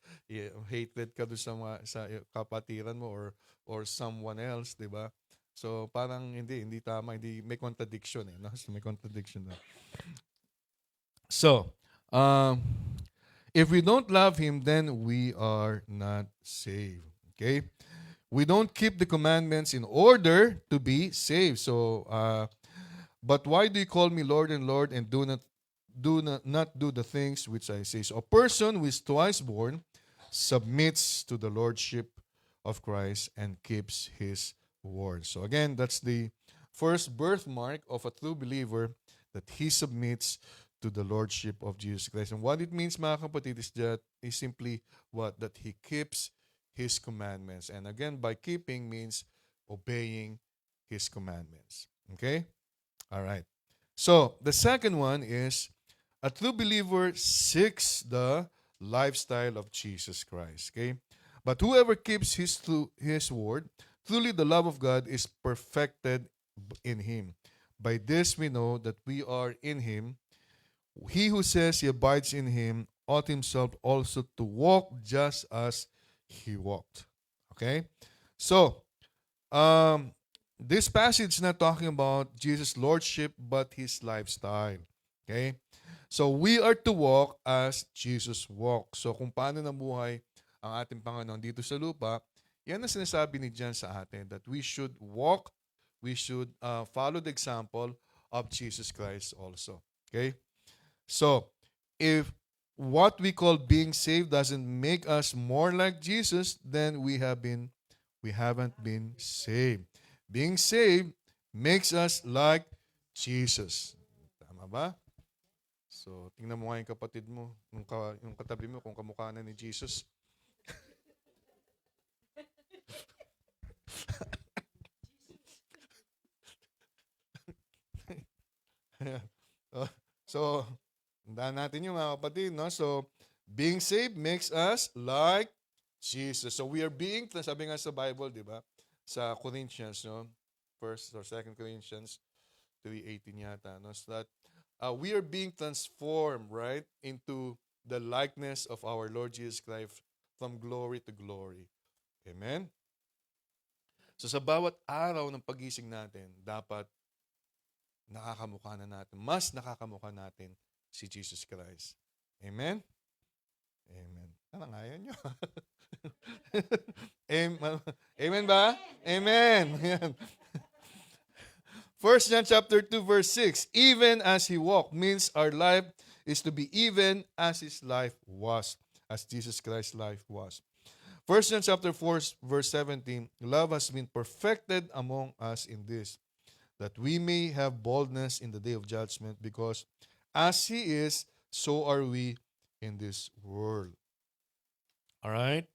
hatred ka doon sa kapatiran mo or someone else, di ba? So parang hindi tama, may contradiction no? So, may contradiction na. So, if we don't love him, then we are not saved. Okay? We don't keep the commandments in order to be saved. So, but why do you call me Lord and Lord and do not do the things which I say? So a person who is twice born submits to the lordship of Christ and keeps His word. So again, that's the first birthmark of a true believer, that he submits to the lordship of Jesus Christ. And what it means, mga kapatid, is simply what? That he keeps His commandments. And again, by keeping means obeying His commandments. Okay? All right. So, the second one is a true believer seeks the lifestyle of Jesus Christ. Okay? But whoever keeps his word, truly the love of God is perfected in him. By this we know that we are in him. He who says he abides in him ought himself also to walk just as he walked. Okay? So, this passage is not talking about Jesus' lordship, but his lifestyle. Okay? So, we are to walk as Jesus walked. So, kung paano namuhay ang ating Panginoon dito sa lupa, yan ang sinasabi ni John sa atin, that we should walk, we should follow the example of Jesus Christ also. Okay? So, if what we call being saved doesn't make us more like Jesus, then we haven't been saved. Being saved makes us like Jesus. Tama ba? So, tingnan mo nga yung kapatid mo, yung katabi mo, kung kamukha na ni Jesus. So, tandaan natin yung mga kapatid, no? So, being saved makes us like Jesus. So, we are being, sabi nga sa Bible, di ba? Sa Corinthians, no? 1st or 2nd Corinthians 3:18 yata, no? So that we are being transformed, right, into the likeness of our Lord Jesus Christ from glory to glory. Amen? So, sa bawat araw ng pagising natin, dapat nakakamukha na natin, mas nakakamukha natin si Jesus Christ. Amen? Amen. Ano nga yan nyo? Amen ba? Amen. 1 John chapter 2 verse 6, even as he walked, means our life is to be even as his life was, as Jesus Christ's life was. 1 John chapter 4 verse 17, love has been perfected among us in this, that we may have boldness in the day of judgment, because as he is, so are we in this world. All right?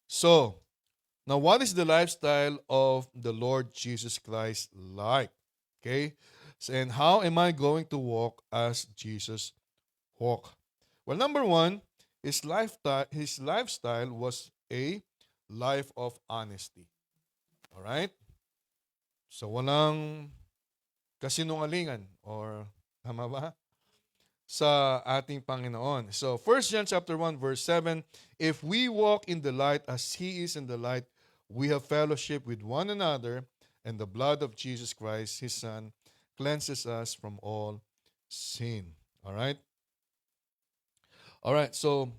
So, now what is the lifestyle of the Lord Jesus Christ like? Okay? So, and how am I going to walk as Jesus walked? Well, number one, his lifestyle was a life of honesty. All right? So, walang kasinungalingan, or tama ba? Sa ating Panginoon. So, 1 John chapter 1 verse 7, if we walk in the light as he is in the light, we have fellowship with one another, and the blood of Jesus Christ, his Son, cleanses us from all sin. All right? All right, so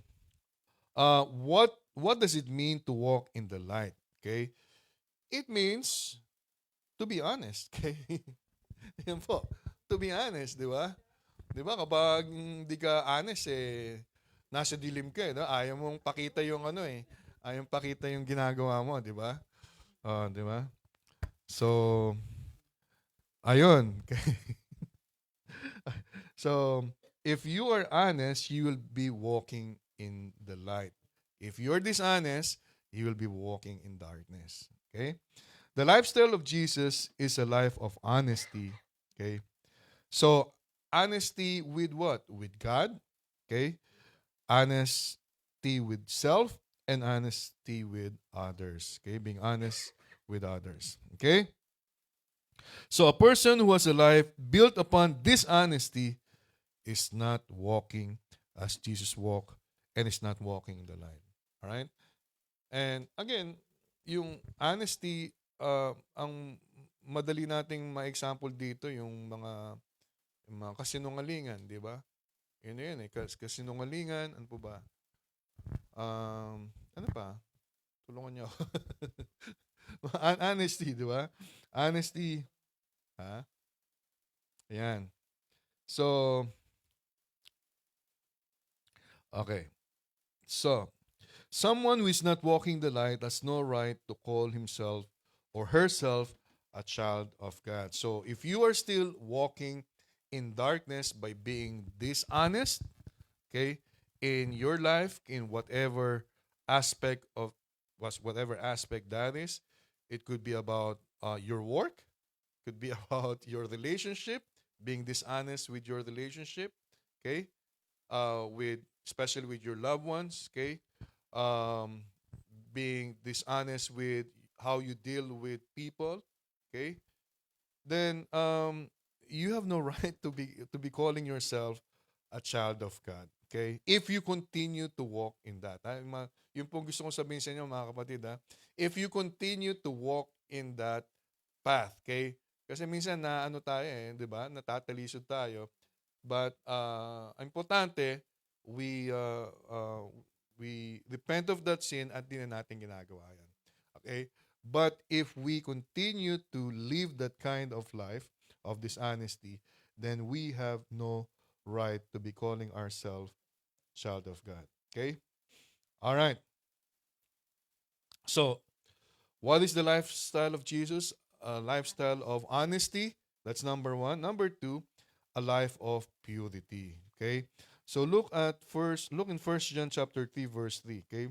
what does it mean to walk in the light? Okay? It means to be honest. Okay? Yan po. To be honest, di ba? Di ba, kapag hindi ka honest, nasa dilim ka, no? Ayaw mong pakita yung ayaw mong pakita yung ginagawa mo, di ba? Di ba? So, ayun. So, if you are honest, you will be walking in the light. If you're dishonest, you will be walking in darkness. Okay? The lifestyle of Jesus is a life of honesty. Okay? So, honesty with what? With God. Okay? Honesty with self, and honesty with others. Okay? Being honest with others. Okay? So, a person who has a life built upon dishonesty is not walking as Jesus walked, and is not walking in the light. Alright? And again, yung honesty, ang madali nating ma-example dito, yung mga kasinungalingan, di ba? Yun kasinungalingan, ano po ba? Ano pa? Tulungan niyo ako. Honesty, di ba? Honesty. Ha? Ayan. So, okay. So, Someone who is not walking the light has no right to call himself or herself a child of God. So if you are still walking in darkness by being dishonest, okay, in your life, in whatever aspect of whatever aspect that is, it could be about your work, could be about your relationship, being dishonest with your relationship, okay, with especially with your loved ones, okay, um, being dishonest with how you deal with people, okay, then you have no right to be calling yourself a child of God. Okay? If you continue to walk in that. Yung pong gusto kong sabihin sa inyo, mga kapatid, ha? If you continue to walk in that path, okay? Kasi minsan na ano tayo di ba? Natatalisod tayo. But importante, we uh, uh, we repent of that sin at di na natin ginagawa yan. Okay? But if we continue to live that kind of life of dishonesty, then we have no right to be calling ourselves child of God. Okay? All right. So, what is the lifestyle of Jesus? A lifestyle of honesty. That's number one. Number two, a life of purity. Okay? So look in First John chapter 3, verse 3. Okay?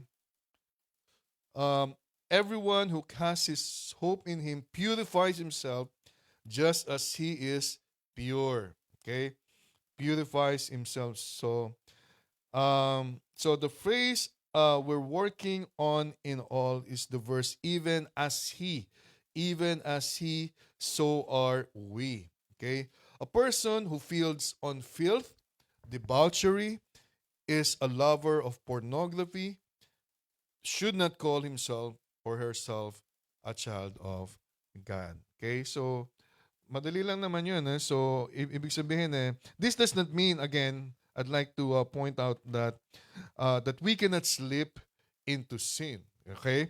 Everyone who casts his hope in him purifies himself just as he is pure. Okay? Purifies himself. So the phrase we're working on in all is the verse, even as he, so are we. Okay? A person who feeds on filth, debauchery, is a lover of pornography, should not call himself or herself a child of God. Okay? So, madali lang naman yun. So, ibig sabihin this does not mean, again, I'd like to point out that we cannot slip into sin. Okay?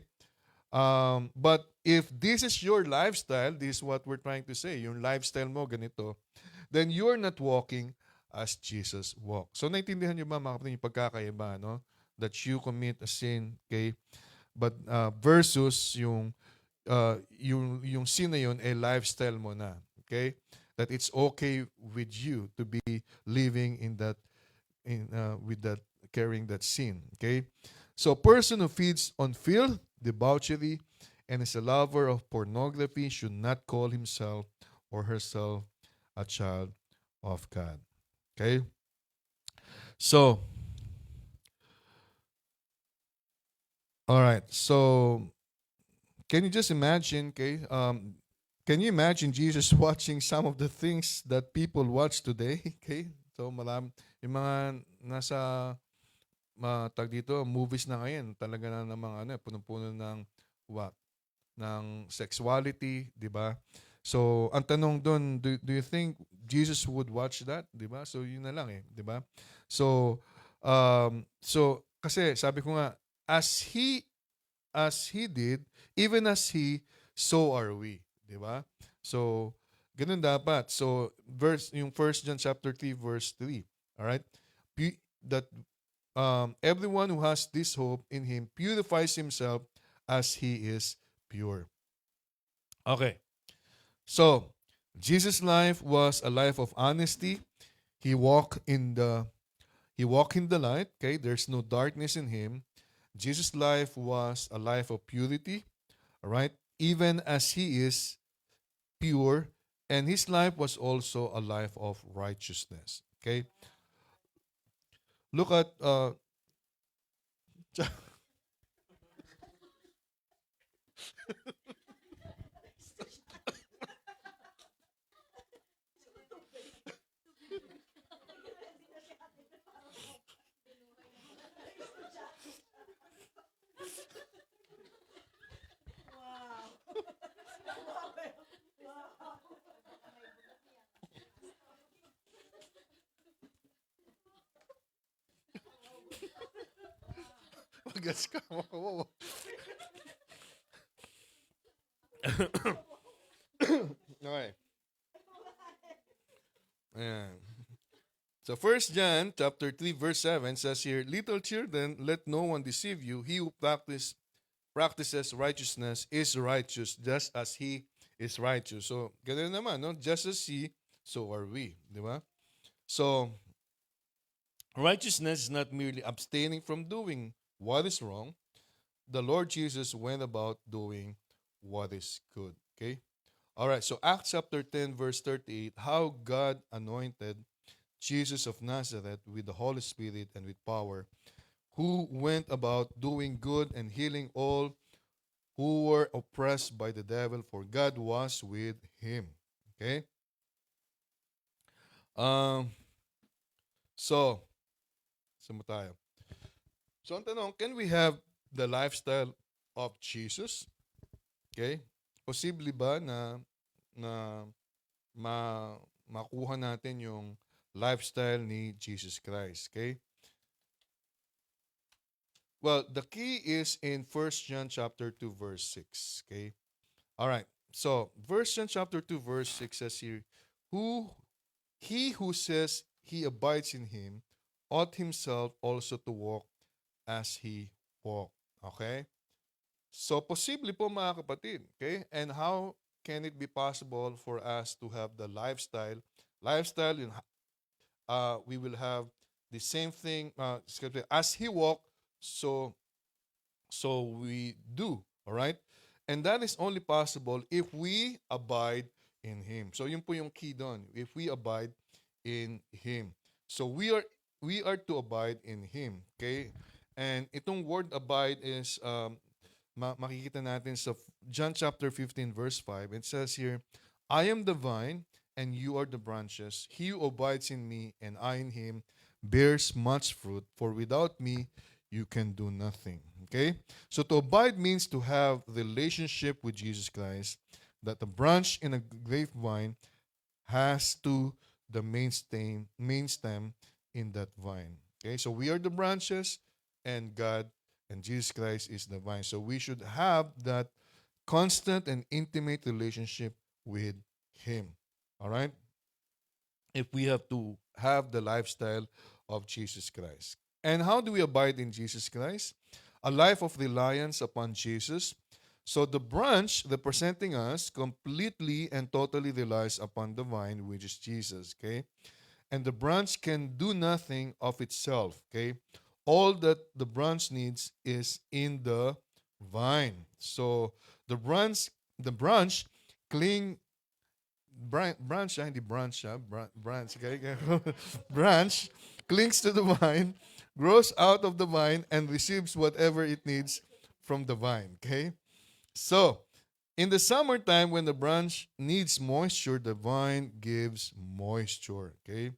But if this is your lifestyle, this is what we're trying to say, yung lifestyle mo ganito, then you're not walking as Jesus walked. So, naintindihan niyo ba, mga kapatid, yung pagkakaiba, no? That you commit a sin, okay? But versus yung sin na yun, lifestyle mo na, okay? That it's okay with you to be living with that, carrying that sin, okay? So, a person who feeds on filth, debauchery, and is a lover of pornography should not call himself or herself a child of God. Okay? So, all right. So, can you just imagine, okay? Can you imagine Jesus watching some of the things that people watch today? Okay? So, yung mga nasa tag dito, movies na ngayon, talaga na ng mga punong-puno ng what? Ng sexuality, di ba? So, ang tanong doon, do you think Jesus would watch that? Di ba? So, yun na lang di ba? So, kasi sabi ko nga, as he did, even as he, so are we. Di ba? So, ganun dapat. So, yung 1 John chapter 3, verse 3. Alright? That everyone who has this hope in him purifies himself as he is pure. Okay. So, Jesus' life was a life of honesty. He walked in the light, okay? There's no darkness in him. Jesus' life was a life of purity, all right? Even as he is pure, and his life was also a life of righteousness, okay? Look at Magas ka. Okay. Ayan. So 1 John chapter 3 verse 7 says here, little children, let no one deceive you. He who practices righteousness is righteous just as he is righteous. So, ganun naman, no? Just as he, so are we. Di ba? So, righteousness is not merely abstaining from doing what is wrong. The Lord Jesus went about doing what is good. Okay? All right, so Acts chapter 10, verse 38, how God anointed Jesus of Nazareth with the Holy Spirit and with power, who went about doing good and healing all who were oppressed by the devil, for God was with him. Okay? Um, so, saan mo tayo? So, ang tanong, can we have the lifestyle of Jesus? Okay? Posible ba na makuha natin yung lifestyle ni Jesus Christ? Okay? Well, the key is in 1 John chapter 2 verse 6. Okay? All right. So, 1 John chapter 2 verse 6 says here, he who says he abides in him ought himself also to walk as he walked. Okay? So, posible po mga kapatid. Okay? And how can it be possible for us to have the lifestyle? Lifestyle, we will have the same thing as he walked, so we do. All right? And that is only possible if we abide in him. So yun po yung key doon. If we abide in him. So we are to abide in him. Okay? And itong word abide is makikita natin sa John chapter 15 verse 5. It says here, I am the vine and you are the branches. He who abides in me and I in him bears much fruit, for without me you can do nothing. Okay? So to abide means to have the relationship with Jesus Christ, that the branch in a grapevine has to the main stem in that vine. Okay? So we are the branches and God and Jesus Christ is the vine. So we should have that constant and intimate relationship with him. All right? If we have to have the lifestyle of Jesus Christ. And how do we abide in Jesus Christ? A life of reliance upon Jesus. So the branch representing us completely and totally relies upon the vine, which is Jesus, okay? And the branch can do nothing of itself, okay? All that the branch needs is in the vine. So the branch cling branch, hindi branch, branch, okay? Branch clings to the vine, grows out of the vine, and receives whatever it needs from the vine, okay? So, in the summertime, when the branch needs moisture, the vine gives moisture, okay?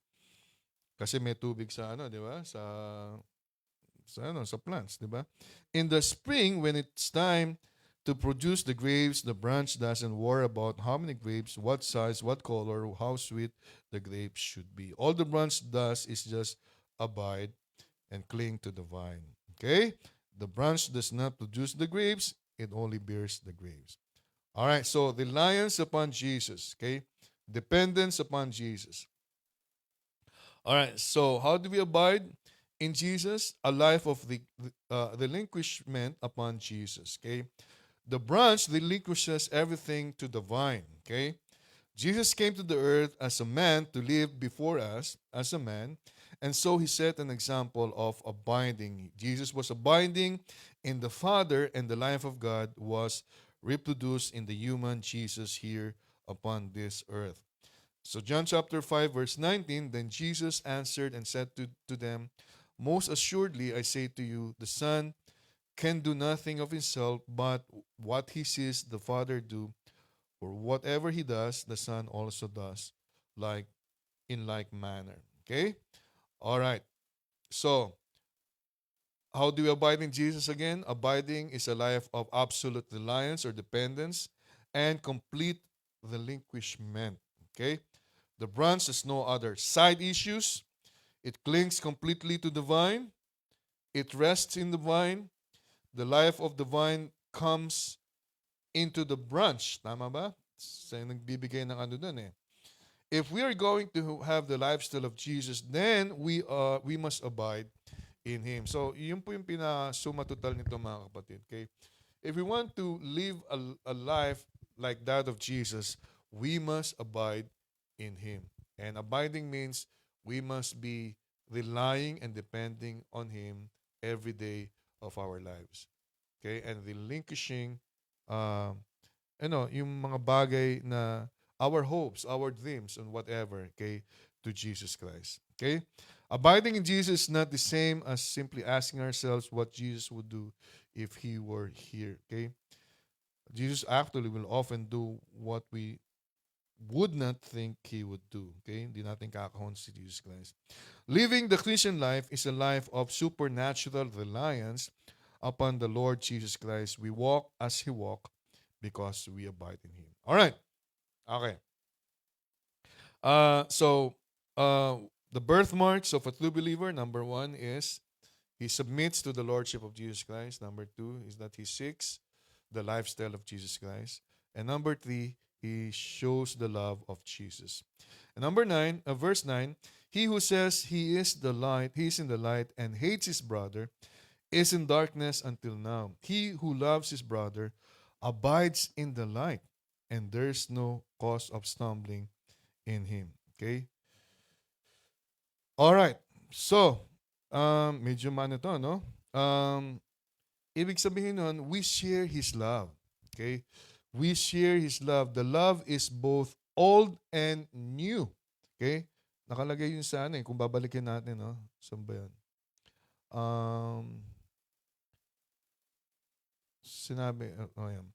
Kasi may tubig sa di ba? Sa plants, di ba? In the spring, when it's time to produce the grapes, the branch doesn't worry about how many grapes, what size, what color, how sweet the grapes should be. All the branch does is just abide and cling to the vine. Okay? The branch does not produce the grapes, it only bears the grapes. All right, so reliance upon Jesus, okay? Dependence upon Jesus. All right, so how do we abide in Jesus? A life of the relinquishment upon Jesus, okay? The branch relinquishes everything to the vine, okay? Jesus came to the earth as a man to live before us as a man, and so he set an example of abiding. Jesus was abiding in the Father, and the life of God was reproduced in the human Jesus here upon this earth. So John chapter 5 verse 19, then Jesus answered and said to them, most assuredly I say to you, the Son can do nothing of himself, but what he sees the Father do, for whatever he does, the Son also does, in like manner. Okay? All right. So, how do we abide in Jesus again? Abiding is a life of absolute reliance or dependence and complete relinquishment. Okay? The branch has no other side issues. It clings completely to the vine. It rests in the vine. The life of the vine comes into the branch. Tama ba? Sa nagbibigay ng dun eh. if we are going to have the lifestyle of Jesus, then we must abide in Him. So, yun po yung pinasuma total nito, mga kapatid. Okay? If we want to live a life like that of Jesus, we must abide in Him. And abiding means we must be relying and depending on Him every day of our lives. Okay? And relinquishing, yung mga bagay na our hopes, our dreams, and whatever, okay, to Jesus Christ. Okay? Abiding in Jesus is not the same as simply asking ourselves what Jesus would do if He were here. Okay? Jesus actually will often do what we would not think He would do. Okay? Hindi natin kakahon si Jesus Christ. Living the Christian life is a life of supernatural reliance upon the Lord Jesus Christ. We walk as He walked because we abide in Him. All right. Okay. The birthmarks of a true believer, number 1 is he submits to the Lordship of Jesus Christ. Number 2 is that he seeks the lifestyle of Jesus Christ. And number 3, he shows the love of Jesus. And number 9, verse 9, he who says he is in the light and hates his brother, is in darkness until now. He who loves his brother abides in the light, and there's no cause of stumbling in him. Okay? All right. So, medyo mano to, no? Ibig sabihin nun, we share His love. Okay? We share His love. The love is both old and new. Okay? Nakalagay yun sa ano, kung babalikin natin, no? Saan ba yan? Sinabi, yan.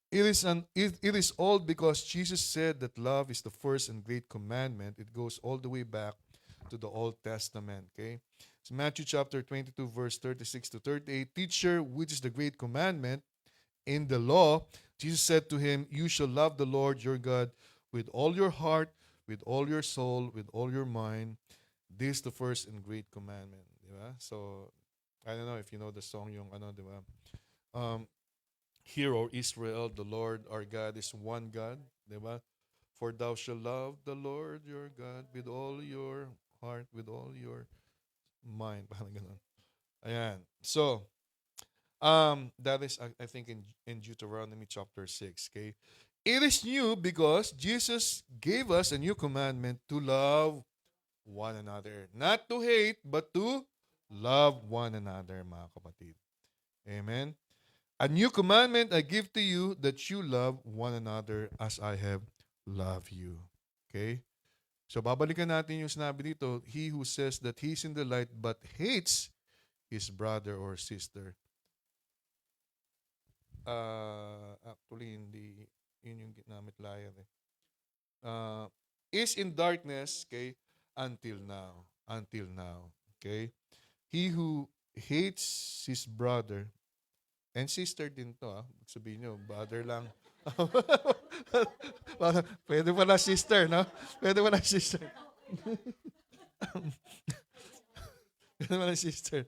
It is old because Jesus said that love is the first and great commandment. It goes all the way back to the Old Testament. Okay, so Matthew chapter 22, verse 36 to 38. Teacher, which is the great commandment in the law? Jesus said to him, you shall love the Lord your God with all your heart, with all your soul, with all your mind. This is the first and great commandment. Diba? So, I don't know if you know the song yung ano, diba? Hear, O Israel, the Lord our God is one God. Diba? For thou shalt love the Lord your God with all your heart, with all your mind. Parang ganun. Ayan. So, that is, I think, in Deuteronomy chapter 6. Okay? It is new because Jesus gave us a new commandment to love one another. Not to hate, but to love one another, mga kapatid. Amen? A new commandment I give to you, that you love one another as I have loved you. Okay? So, babalikan natin yung sinabi dito, he who says that he's in the light but hates his brother or sister. Actually, hindi yun yung ginamit liar. Is in darkness, okay, until now. Until now. Okay? He who hates his brother and sister din to, sabihin nyo, brother lang. Pwede pala sister, no? Pwede pala sister. Pwede pala sister.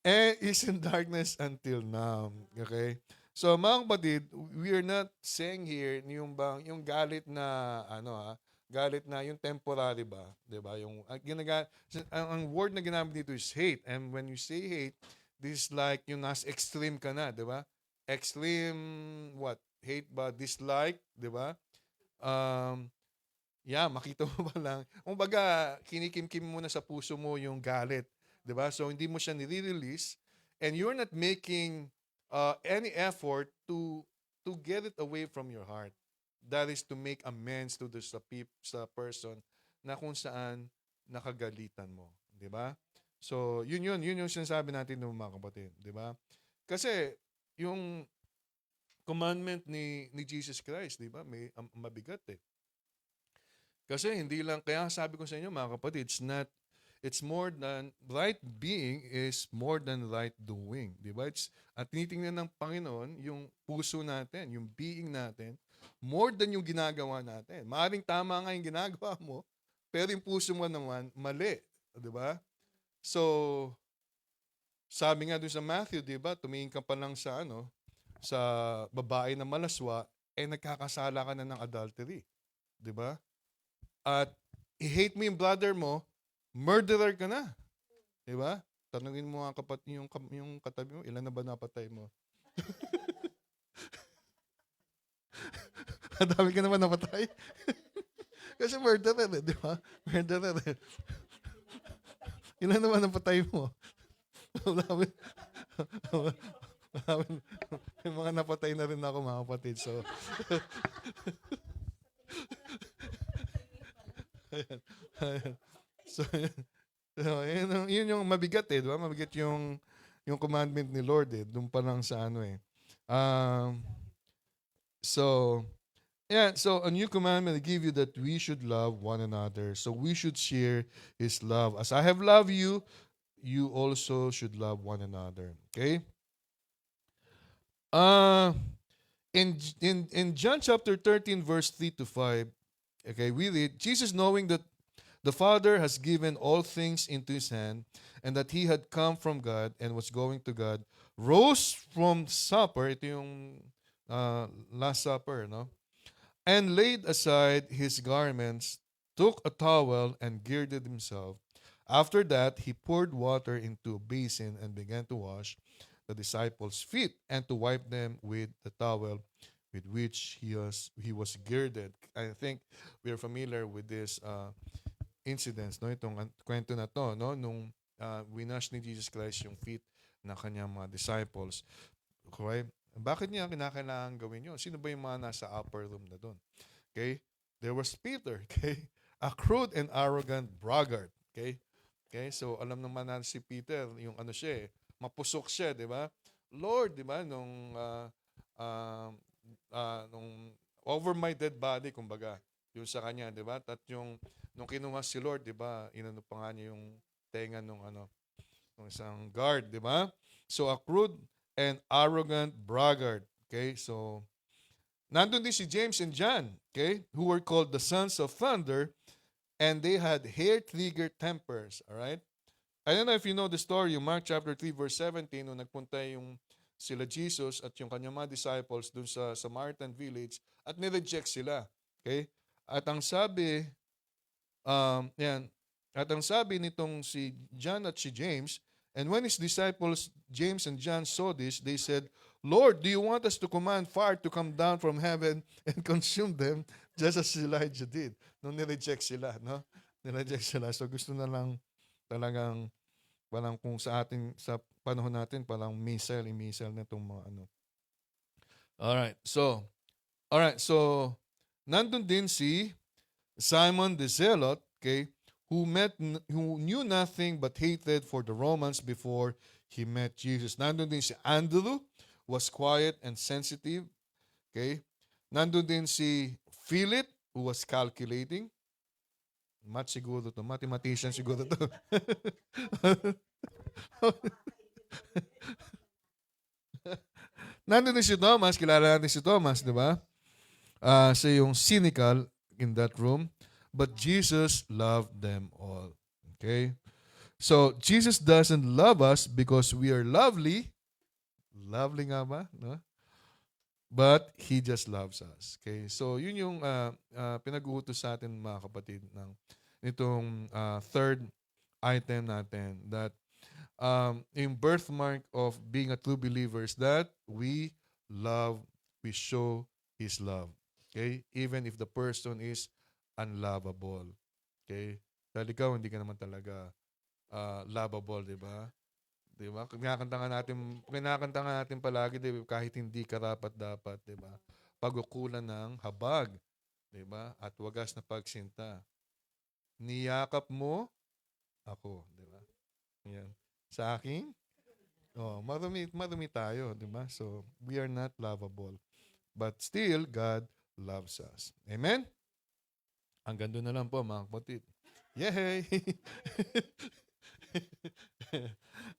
And is in darkness until now. Okay? So, mga kapatid, we are not saying here yung galit na galit na yung temporary ba, 'di ba? Yung ang word na ginamit dito is hate. And when you say hate, this is like yung nas extreme ka na, 'di ba? Extreme what? Hate ba dislike, 'di ba? Makita mo ba lang. Kumbaga, kinikim-kim mo na sa puso mo yung galit, 'di ba? So hindi mo siya nire-release and you're not making any effort to get it away from your heart. That is to make amends to sa person na kung saan nakagalitan mo, 'di ba? So, yun yung sinasabi natin ng mga kapatid, 'di ba? Kasi yung commandment ni Jesus Christ, 'di ba? May mabigat eh. Kasi hindi lang kaya sabi ko sa inyo mga kapatid, it's more than right being is more than right doing, 'di ba? At tinitingnan ng Panginoon yung puso natin, yung being natin, more than yung ginagawa natin. Maaring tama nga yung ginagawa mo, pero yung puso mo naman mali, 'di ba? So, sabi nga doon sa Matthew, 'di ba? Tumingin ka pa lang sa sa babae na malaswa, nagkakasala ka na ng adultery. Di ba? At i-hate mo yung brother mo, murderer ka na. Di ba? Tanungin mo nga yung katabi mo, ilan na ba napatay mo? Dami ka naman napatay. Kasi murderer eh, di ba? Murderer eh. Ilan naman napatay mo? Marami, may mga napatay na rin ako mga kapatid. So, ayan, ayan. So, yun yung mabigat eh, di ba? Mabigat yung commandment ni Lord eh. Doon pa lang sa ano eh. So, yeah, so a new commandment I give you that we should love one another. So we should share His love. As I have loved you, you also should love one another. Okay? In John chapter 13, verse 3 to 5, okay, we read, Jesus knowing that the Father has given all things into His hand, and that He had come from God and was going to God, rose from supper, ito yung Last Supper, no? And laid aside His garments, took a towel, and girded Himself. After that, He poured water into a basin and began to wash the disciples' feet and to wipe them with the towel with which he was girded. I think we are familiar with this incidents, no? Itong kwento na to, no? Nung winash ni Jesus Christ yung feet ng kanyang mga disciples. Okay? Bakit niya kinakailangan gawin yun? Sino ba yung mga nasa upper room na doon? Okay? There was Peter, okay? A crude and arrogant braggart, okay? Okay? So, alam naman natin si Peter, yung ano siya mapusok siya, di ba? Lord, di ba, nung over my dead body, kumbaga, yung sa kanya, di ba? At nung kinuha si Lord, di ba, inano pa nga niya yung tenga nung isang guard, di ba? So, a crude and arrogant braggart, okay? So, nandun din si James and John, okay? Who were called the sons of thunder, and they had hair-trigger tempers, all right? I don't know if you know the story, yung Mark chapter 3 verse 17, nung nagpunta yung sila Jesus at yung kanyang mga disciples dun sa Samaritan village at nireject sila. Okay? At ang sabi, at ang sabi nitong si John at si James, and when his disciples, James and John, saw this, they said, Lord, do you want us to command fire to come down from heaven and consume them just as Elijah did? Nung nireject sila, no? Nireject sila. So gusto na lang talagang parang kung sa panahon natin parang missile na itong mga ano. Alright, so nandun din si Simon the Zealot, okay, who knew nothing but hated for the Romans before he met Jesus. Nandun din si Andrew, was quiet and sensitive, okay. Nandun din si Philip, who was calculating. Math siguro to. Mathematician siguro to. Nandun din si Thomas. Kilala natin si Thomas, di ba? Siya yung cynical in that room. But Jesus loved them all. Okay? So, Jesus doesn't love us because we are lovely. Lovely nga ba? No? But He just loves us. Okay? So, yun yung pinag-uutos sa atin mga kapatid ng itong third item natin, that yung birthmark of being a true believer is that we show His love. Okay? Even if the person is unlovable. Okay? Dahil ikaw, hindi ka naman talaga lovable, di ba? Di ba? Kinakanta nga natin palagi, di ba? Kahit hindi karapat-dapat, di ba? Pag-ukulan ng habag, di ba? At wagas na pagsinta. Niyakap mo ako, di ba? Yan. Sa akin, marami tayo, di ba? So, we are not lovable. But still, God loves us. Amen? Hanggang doon na lang po, mga kapatid. Yay!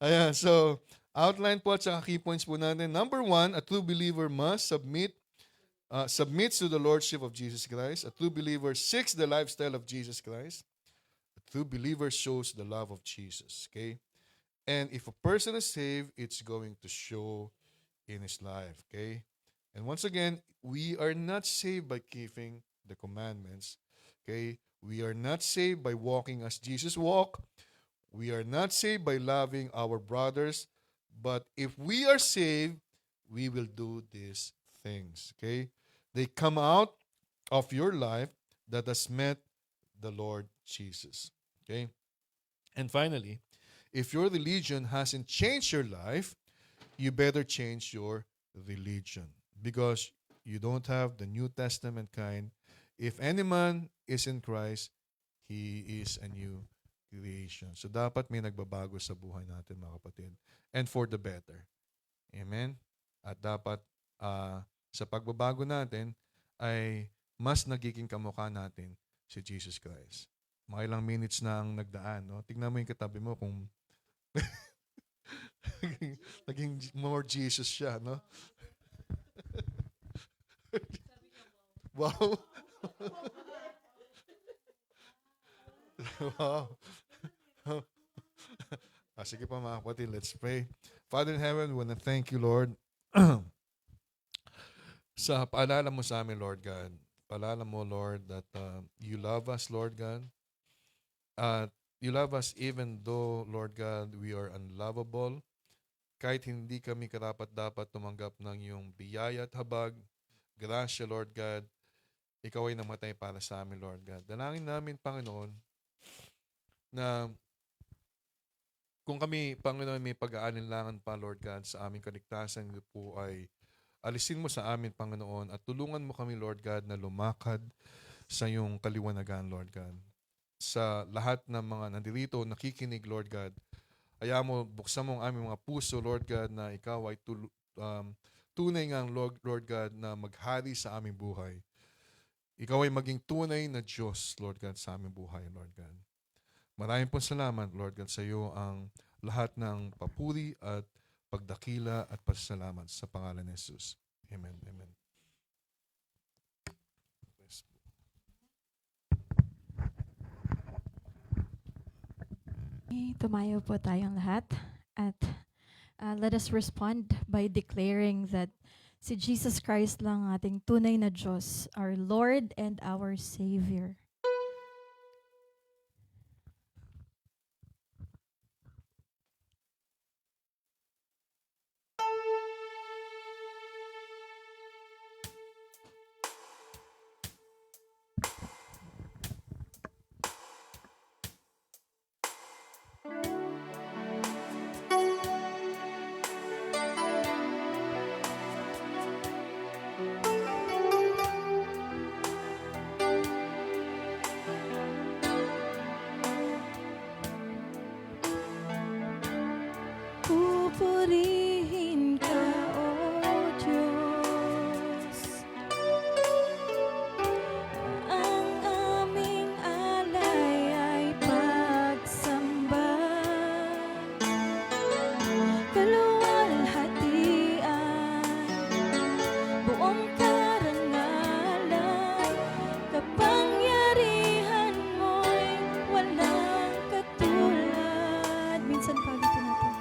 Ayan, so, outline po at saka key points po natin. Number 1, a true believer must submits to the Lordship of Jesus Christ. A true believer seeks the lifestyle of Jesus Christ. A true believer shows the love of Jesus. Okay? And if a person is saved, it's going to show in his life. Okay? And once again, we are not saved by keeping the commandments. Okay? We are not saved by walking as Jesus walked. We are not saved by loving our brothers. But if we are saved, we will do these things. Okay? They come out of your life that has met the Lord Jesus. Okay? And finally, if your religion hasn't changed your life, you better change your religion because you don't have the New Testament kind. If any man is in Christ, he is a new creation. So dapat may nagbabago sa buhay natin, mga kapatid. And for the better. Amen? At dapat sa pagbabago natin ay mas nagiging kamukha natin si Jesus Christ. Mga ilang minutes na ang nagdaan. No? Tignan mo yung katabi mo kung naging more Jesus siya. No? Wow. Wow. Sige pa mga kapatid, let's pray. Father in heaven, we want to thank you, Lord, sa paalala mo sa amin, Lord God. Paalala mo, Lord, that you love us, Lord God. You love us even though, Lord God, we are unlovable. Kahit hindi kami karapat-dapat tumanggap ng iyong biyaya at habag, grasya, Lord God, ikaw ay namatay para sa amin, Lord God. Dalangin namin, Panginoon, na kung kami, Panginoon, may pag-aalinlangan pa, Lord God, sa aming kaligtasan po ay alisin mo sa amin, Panginoon, at tulungan mo kami, Lord God, na lumakad sa iyong kaliwanagan, Lord God. Sa lahat ng mga nandirito, nakikinig, Lord God, ayaw mo, buksan mo ang aming mga puso, Lord God, na ikaw ay tunay ngang, Lord God, na maghari sa aming buhay. Ikaw ay maging tunay na Diyos, Lord God, sa aming buhay, Lord God. Maraming po salamat, Lord God, sa iyo ang lahat ng papuri at pagdakila at pasasalamat sa pangalan ni Jesus. Amen. Amen. Tumayo po tayong lahat at let us respond by declaring that si Jesus Christ lang ating tunay na Diyos, our Lord and our Savior. Pupurihin ka, O Diyos, ang aming alay ay pagsamba, kaluwalhatian, buong karangalan, kapangyarihan mo'y walang katulad. Minsan pa ulitin natin.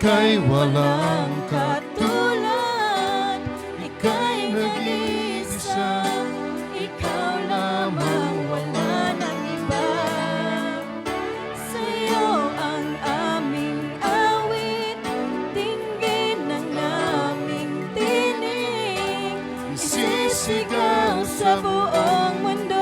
ika'y walang katulad, ika'y nag-iisa, ikaw lamang, wala nang iba. Sa'yo ang aming awit, dinggin ng aming tinig, isisigaw sa buong mundo.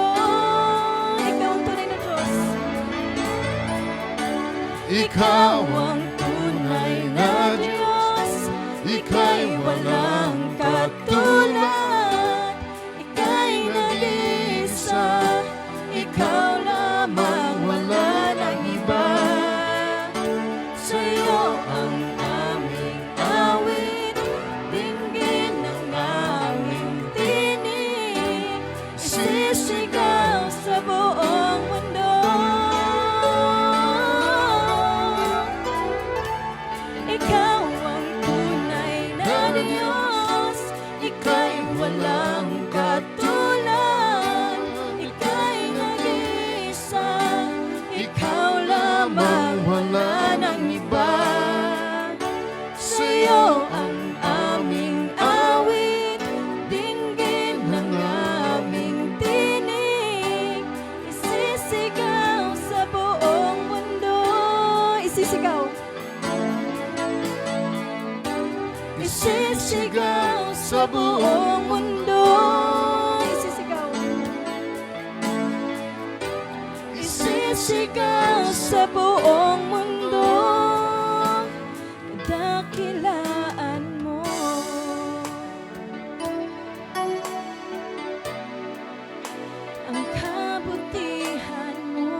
Ikaw ang tunay na Diyos. ikaw ang tunay na Diyos, ika'y walang katulad, ika'y nag-iisa, ikaw lamang, wala nang iba. Sa'yo ang aming awit, dinggin ng aming tinig, isisigaw sa buong mundo. Ikaw ang tunay na Diyos, ika'y walang katulad, ika'y nag-iisa, ikaw lamang, wala nang iba. Sa'yo ang aming awit, dinggin ng aming tinig, isisigaw sa buong mundo. Isisigaw. Isisigaw sa buong mundo. Isisigaw. Isisigaw sa buong mundo. Dakilaan mo. Ang kabutihan mo.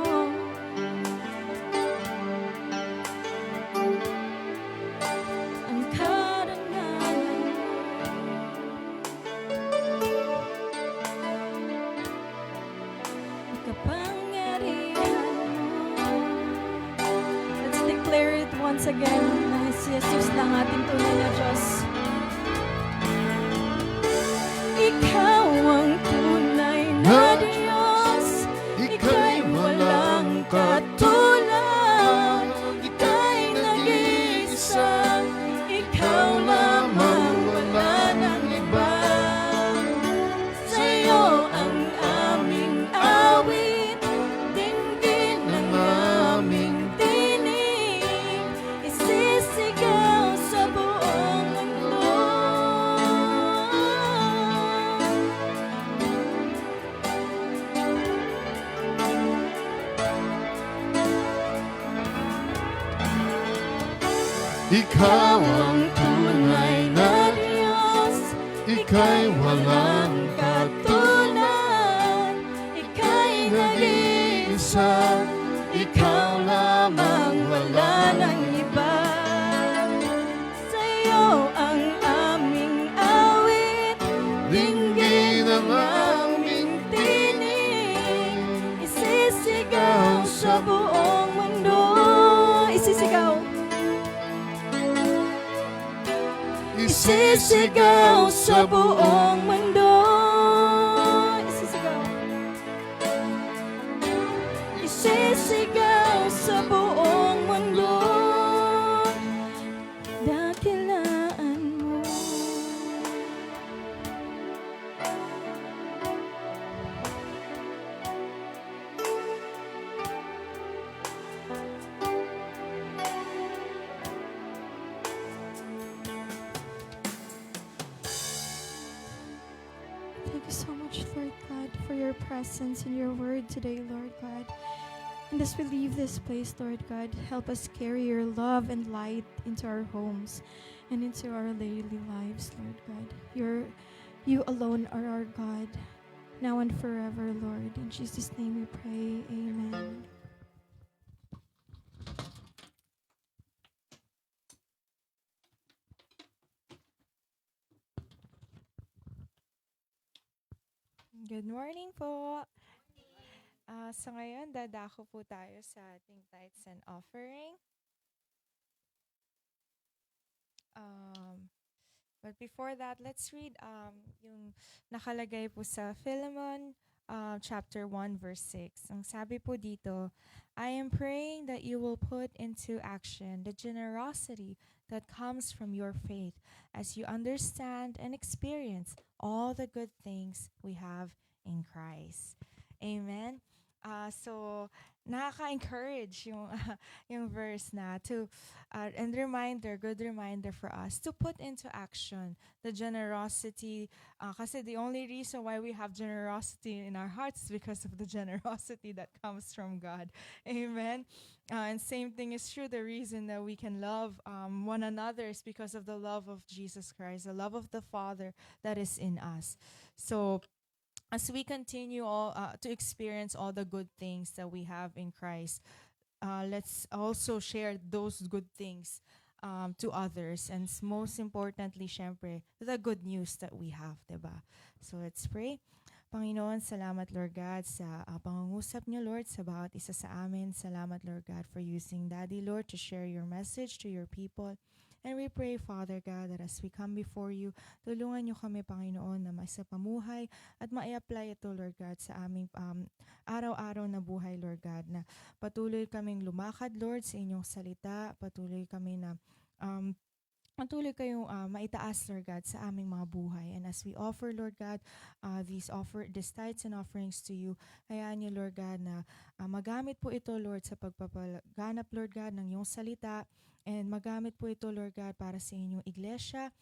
Ang karangalan ang kapangyarihan mo. Let's declare it once again na si Jesus lang ating tunay na Diyos. Ikaw ang tunay na Diyos, ika'y walang katulad, ika'y nag-iisa, ikaw lamang, wala nang iba. Sa'yo ang aming awit, dinggin ng aming tinig, isisigaw sa buong mundo. ikaw ang tunay na Diyos, ika'y walang katulad, ika'y nag-iisa, ikaw lamang, wala nang iba. Sa'yo ang aming awit, dinggin ang aming tinig, isisigaw sa buong mundo. Isisigaw. Isisigaw sa buong mundo. Isisigaw. Isisigaw sa buong mundo. Dakilaan mo. Thank you so much, Lord God, for your presence and your word today, Lord God. And as we leave this place, Lord God, help us carry your love and light into our homes and into our daily lives, Lord God. You alone are our God, now and forever, Lord. In Jesus' name we pray, amen. Good morning po. So ngayon, dadako po tayo sa ating tithes and offering. But before that, let's read yung nakalagay po sa Philemon chapter 1 verse 6. Ang sabi po dito, I am praying that you will put into action the generosity that comes from your faith as you understand and experience all the good things we have in Christ. Amen. So nakaka-encourage yung yung verse na to and good reminder for us to put into action the generosity kasi the only reason why we have generosity in our hearts is because of the generosity that comes from God. Amen. And same thing is true. The reason that we can love one another is because of the love of Jesus Christ, the love of the Father that is in us. So as we continue all to experience all the good things that we have in Christ, let's also share those good things to others, and most importantly, syempre, the good news that we have, diba? So let's pray. Panginoon, salamat Lord God sa pangungusap niyo Lord sa bawat isa sa amin. Salamat Lord God for using Daddy Lord to share your message to your people. And we pray, Father God, that as we come before you, tulungan niyo kami, Panginoon, na maisapamuhay at mai-apply ito, Lord God, sa aming araw-araw na buhay, Lord God, na patuloy kaming lumakad, Lord, sa inyong salita, patuloy kami na patuloy kayong maitaas, Lord God, sa aming mga buhay. And as we offer, Lord God, these tithes and offerings to you, hayaan niyo, Lord God, na magamit po ito, Lord, sa pagpapaganap, Lord God, ng iyong salita. And magamit po ito, Lord God, para sa inyong iglesia,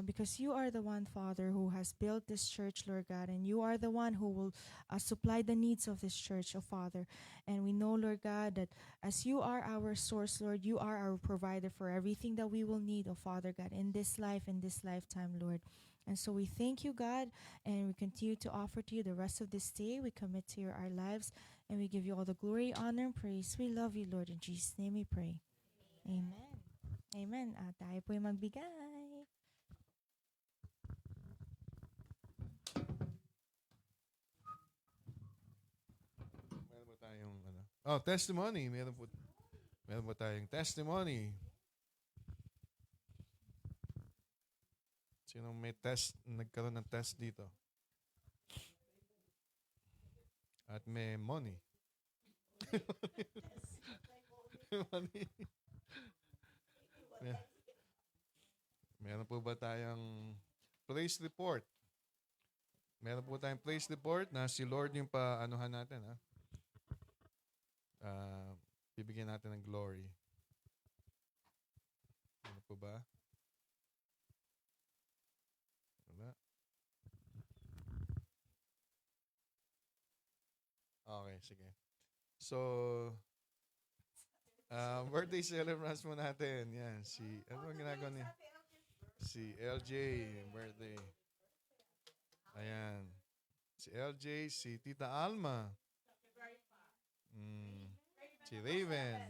because you are the one, Father, who has built this church, Lord God, and you are the one who will supply the needs of this church, oh Father. And we know, Lord God, that as you are our source, Lord, you are our provider for everything that we will need, oh Father God, in this life, in this lifetime, Lord. And so we thank you, God, and we continue to offer to you the rest of this day. We commit to our lives, and we give you all the glory, honor, and praise. We love you, Lord. In Jesus' name we pray. Amen. Amen. Tayo po'y magbigay. Meron ba tayong testimony? Meron ba tayong testimony? Sino may nagkaroon ng test dito? At may money. Money. Meron po ba tayong praise report? Meron po tayong praise report na si Lord yung pa-anuhan natin, ha? Bibigyan natin ng glory. Ano po ba? Wala. Okay, sige. So, birthday celebrants mo natin. Yan, ano ang ginagawa niya? Si LJ, birthday. Ayan. Si LJ, si Tita Alma. Si Raven.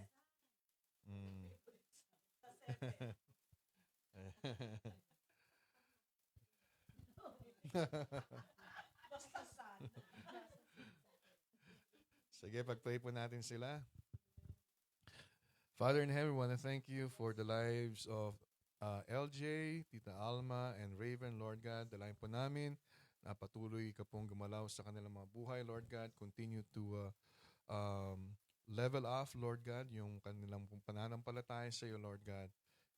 Sige, pag-pray po natin sila. Father in heaven, we want to thank you for the lives of LJ, Tita Alma, and Raven, Lord God. Dalayan po namin na patuloy ka pong gumalaw sa kanilang mga buhay, Lord God. Continue to level off, Lord God, yung kanilang pananampalataya sa iyo, Lord God.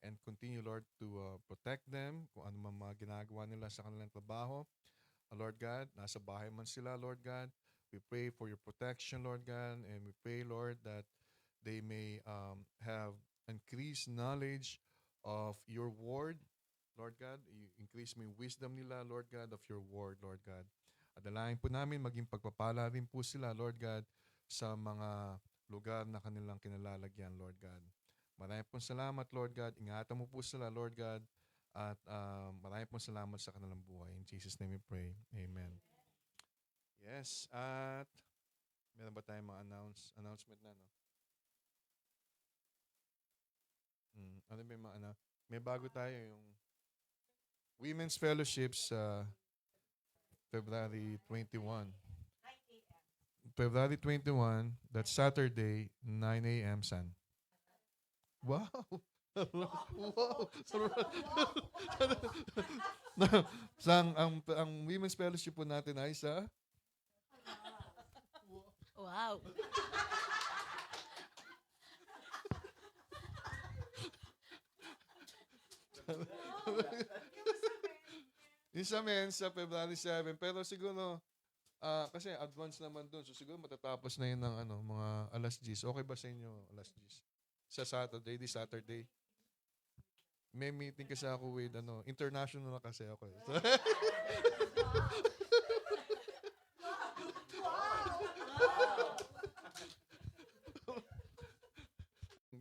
And continue, Lord, to protect them kung ano man mga ginagawa nila sa kanilang trabaho. Lord God, nasa bahay man sila, Lord God. We pray for your protection, Lord God, and we pray, Lord, that they may have increased knowledge of your word, Lord God. Increase mo yung wisdom nila, Lord God, of your word, Lord God. At dalangin po namin, maging pagpapala rin po sila, Lord God, sa mga lugar na kanilang kinalalagyan, Lord God. Maraming pong salamat, Lord God. Ingatan mo po sila, Lord God. At maraming pong salamat sa kanilang buhay. In Jesus' name we pray. Amen. Yes, at meron ba tayong mga announcement na, no? Ano ba yung mga may bago tayo yung Women's Fellowships February 21. February 21, that's Saturday, 9 a.m. San. Wow! Wow! ang Women's Fellowship po natin ay sa Wow. Yung sa men, sa February 7. Pero siguro, kasi advance naman dun. So siguro matatapos na yun ng mga alas 10. Okay ba sa inyo alas 10? Sa Saturday, this Saturday. May meeting kasi ako with international na kasi ako.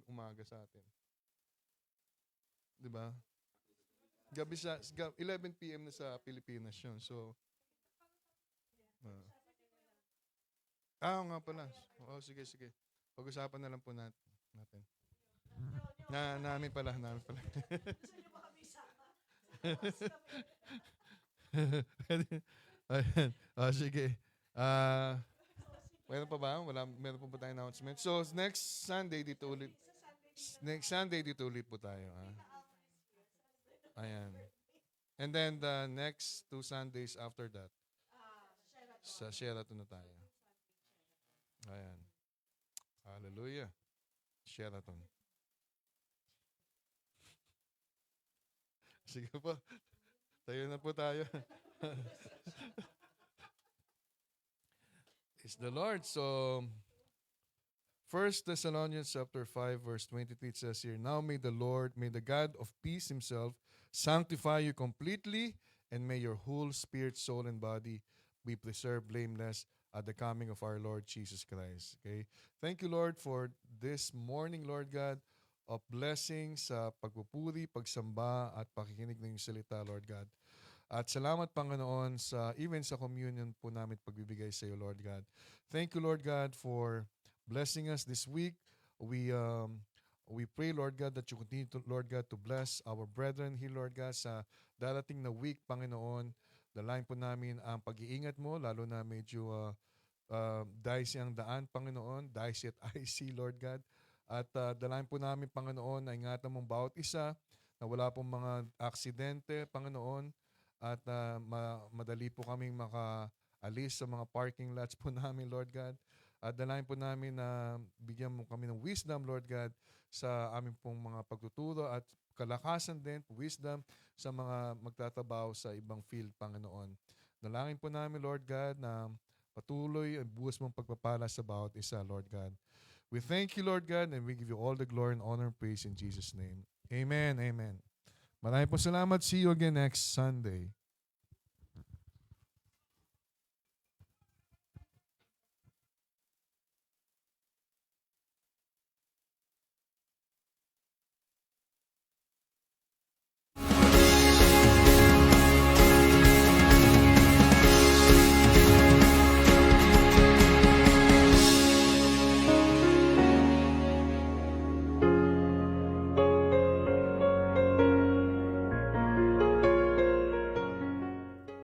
Umaga sa atin. 'Di ba? Gabi 11 PM na sa Pilipinas 'yun. So oo nga pala. Oo, sige, sige. Pag-usapan na lang po natin. Namin pala. Ayan. Sige. Meron pa ba? Meron pa ba tayong announcement? So, next Sunday dito ulit. Next Sunday dito ulit po tayo. Ayan. And then the next 2 Sundays after that, sa Sheraton na tayo. Ayan. Hallelujah. Sheraton. Sige po. Tayo na po tayo. Is the Lord. So, 1 Thessalonians chapter 5 verse 23 it says here, now may the God of peace himself sanctify you completely, and may your whole spirit, soul, and body be preserved blameless at the coming of our Lord Jesus Christ. Okay? Thank you, Lord, for this morning, Lord God, of blessings sa pagpupuri, pagsamba, at pakikinig ng iyong salita, Lord God. At salamat, Panginoon, even sa communion po namin pagbibigay sa iyo, Lord God. Thank you, Lord God, for blessing us this week. We pray, Lord God, that you continue to, Lord God, to bless our brethren here, Lord God, sa darating na week, Panginoon. Dalayan po namin ang pag-iingat mo, lalo na medyo dicey ang daan, Panginoon, dicey at icy, Lord God. At dalayan po namin, Panginoon, na ingatan mong bawat isa, na wala pong mga aksidente, Panginoon, at madali po kaming makaalis sa mga parking lots po namin, Lord God. At dalayan po namin na bigyan mo kami ng wisdom, Lord God, sa aming pong mga pagtuturo at kalakasan din, wisdom sa mga magtatrabaho sa ibang field, Panginoon. Dalangin po namin, Lord God, na patuloy ang buwas mong pagpapala sa bawat isa, Lord God. We thank you, Lord God, and we give you all the glory and honor and praise in Jesus' name. Amen, amen. Maraming po salamat. See you again next Sunday.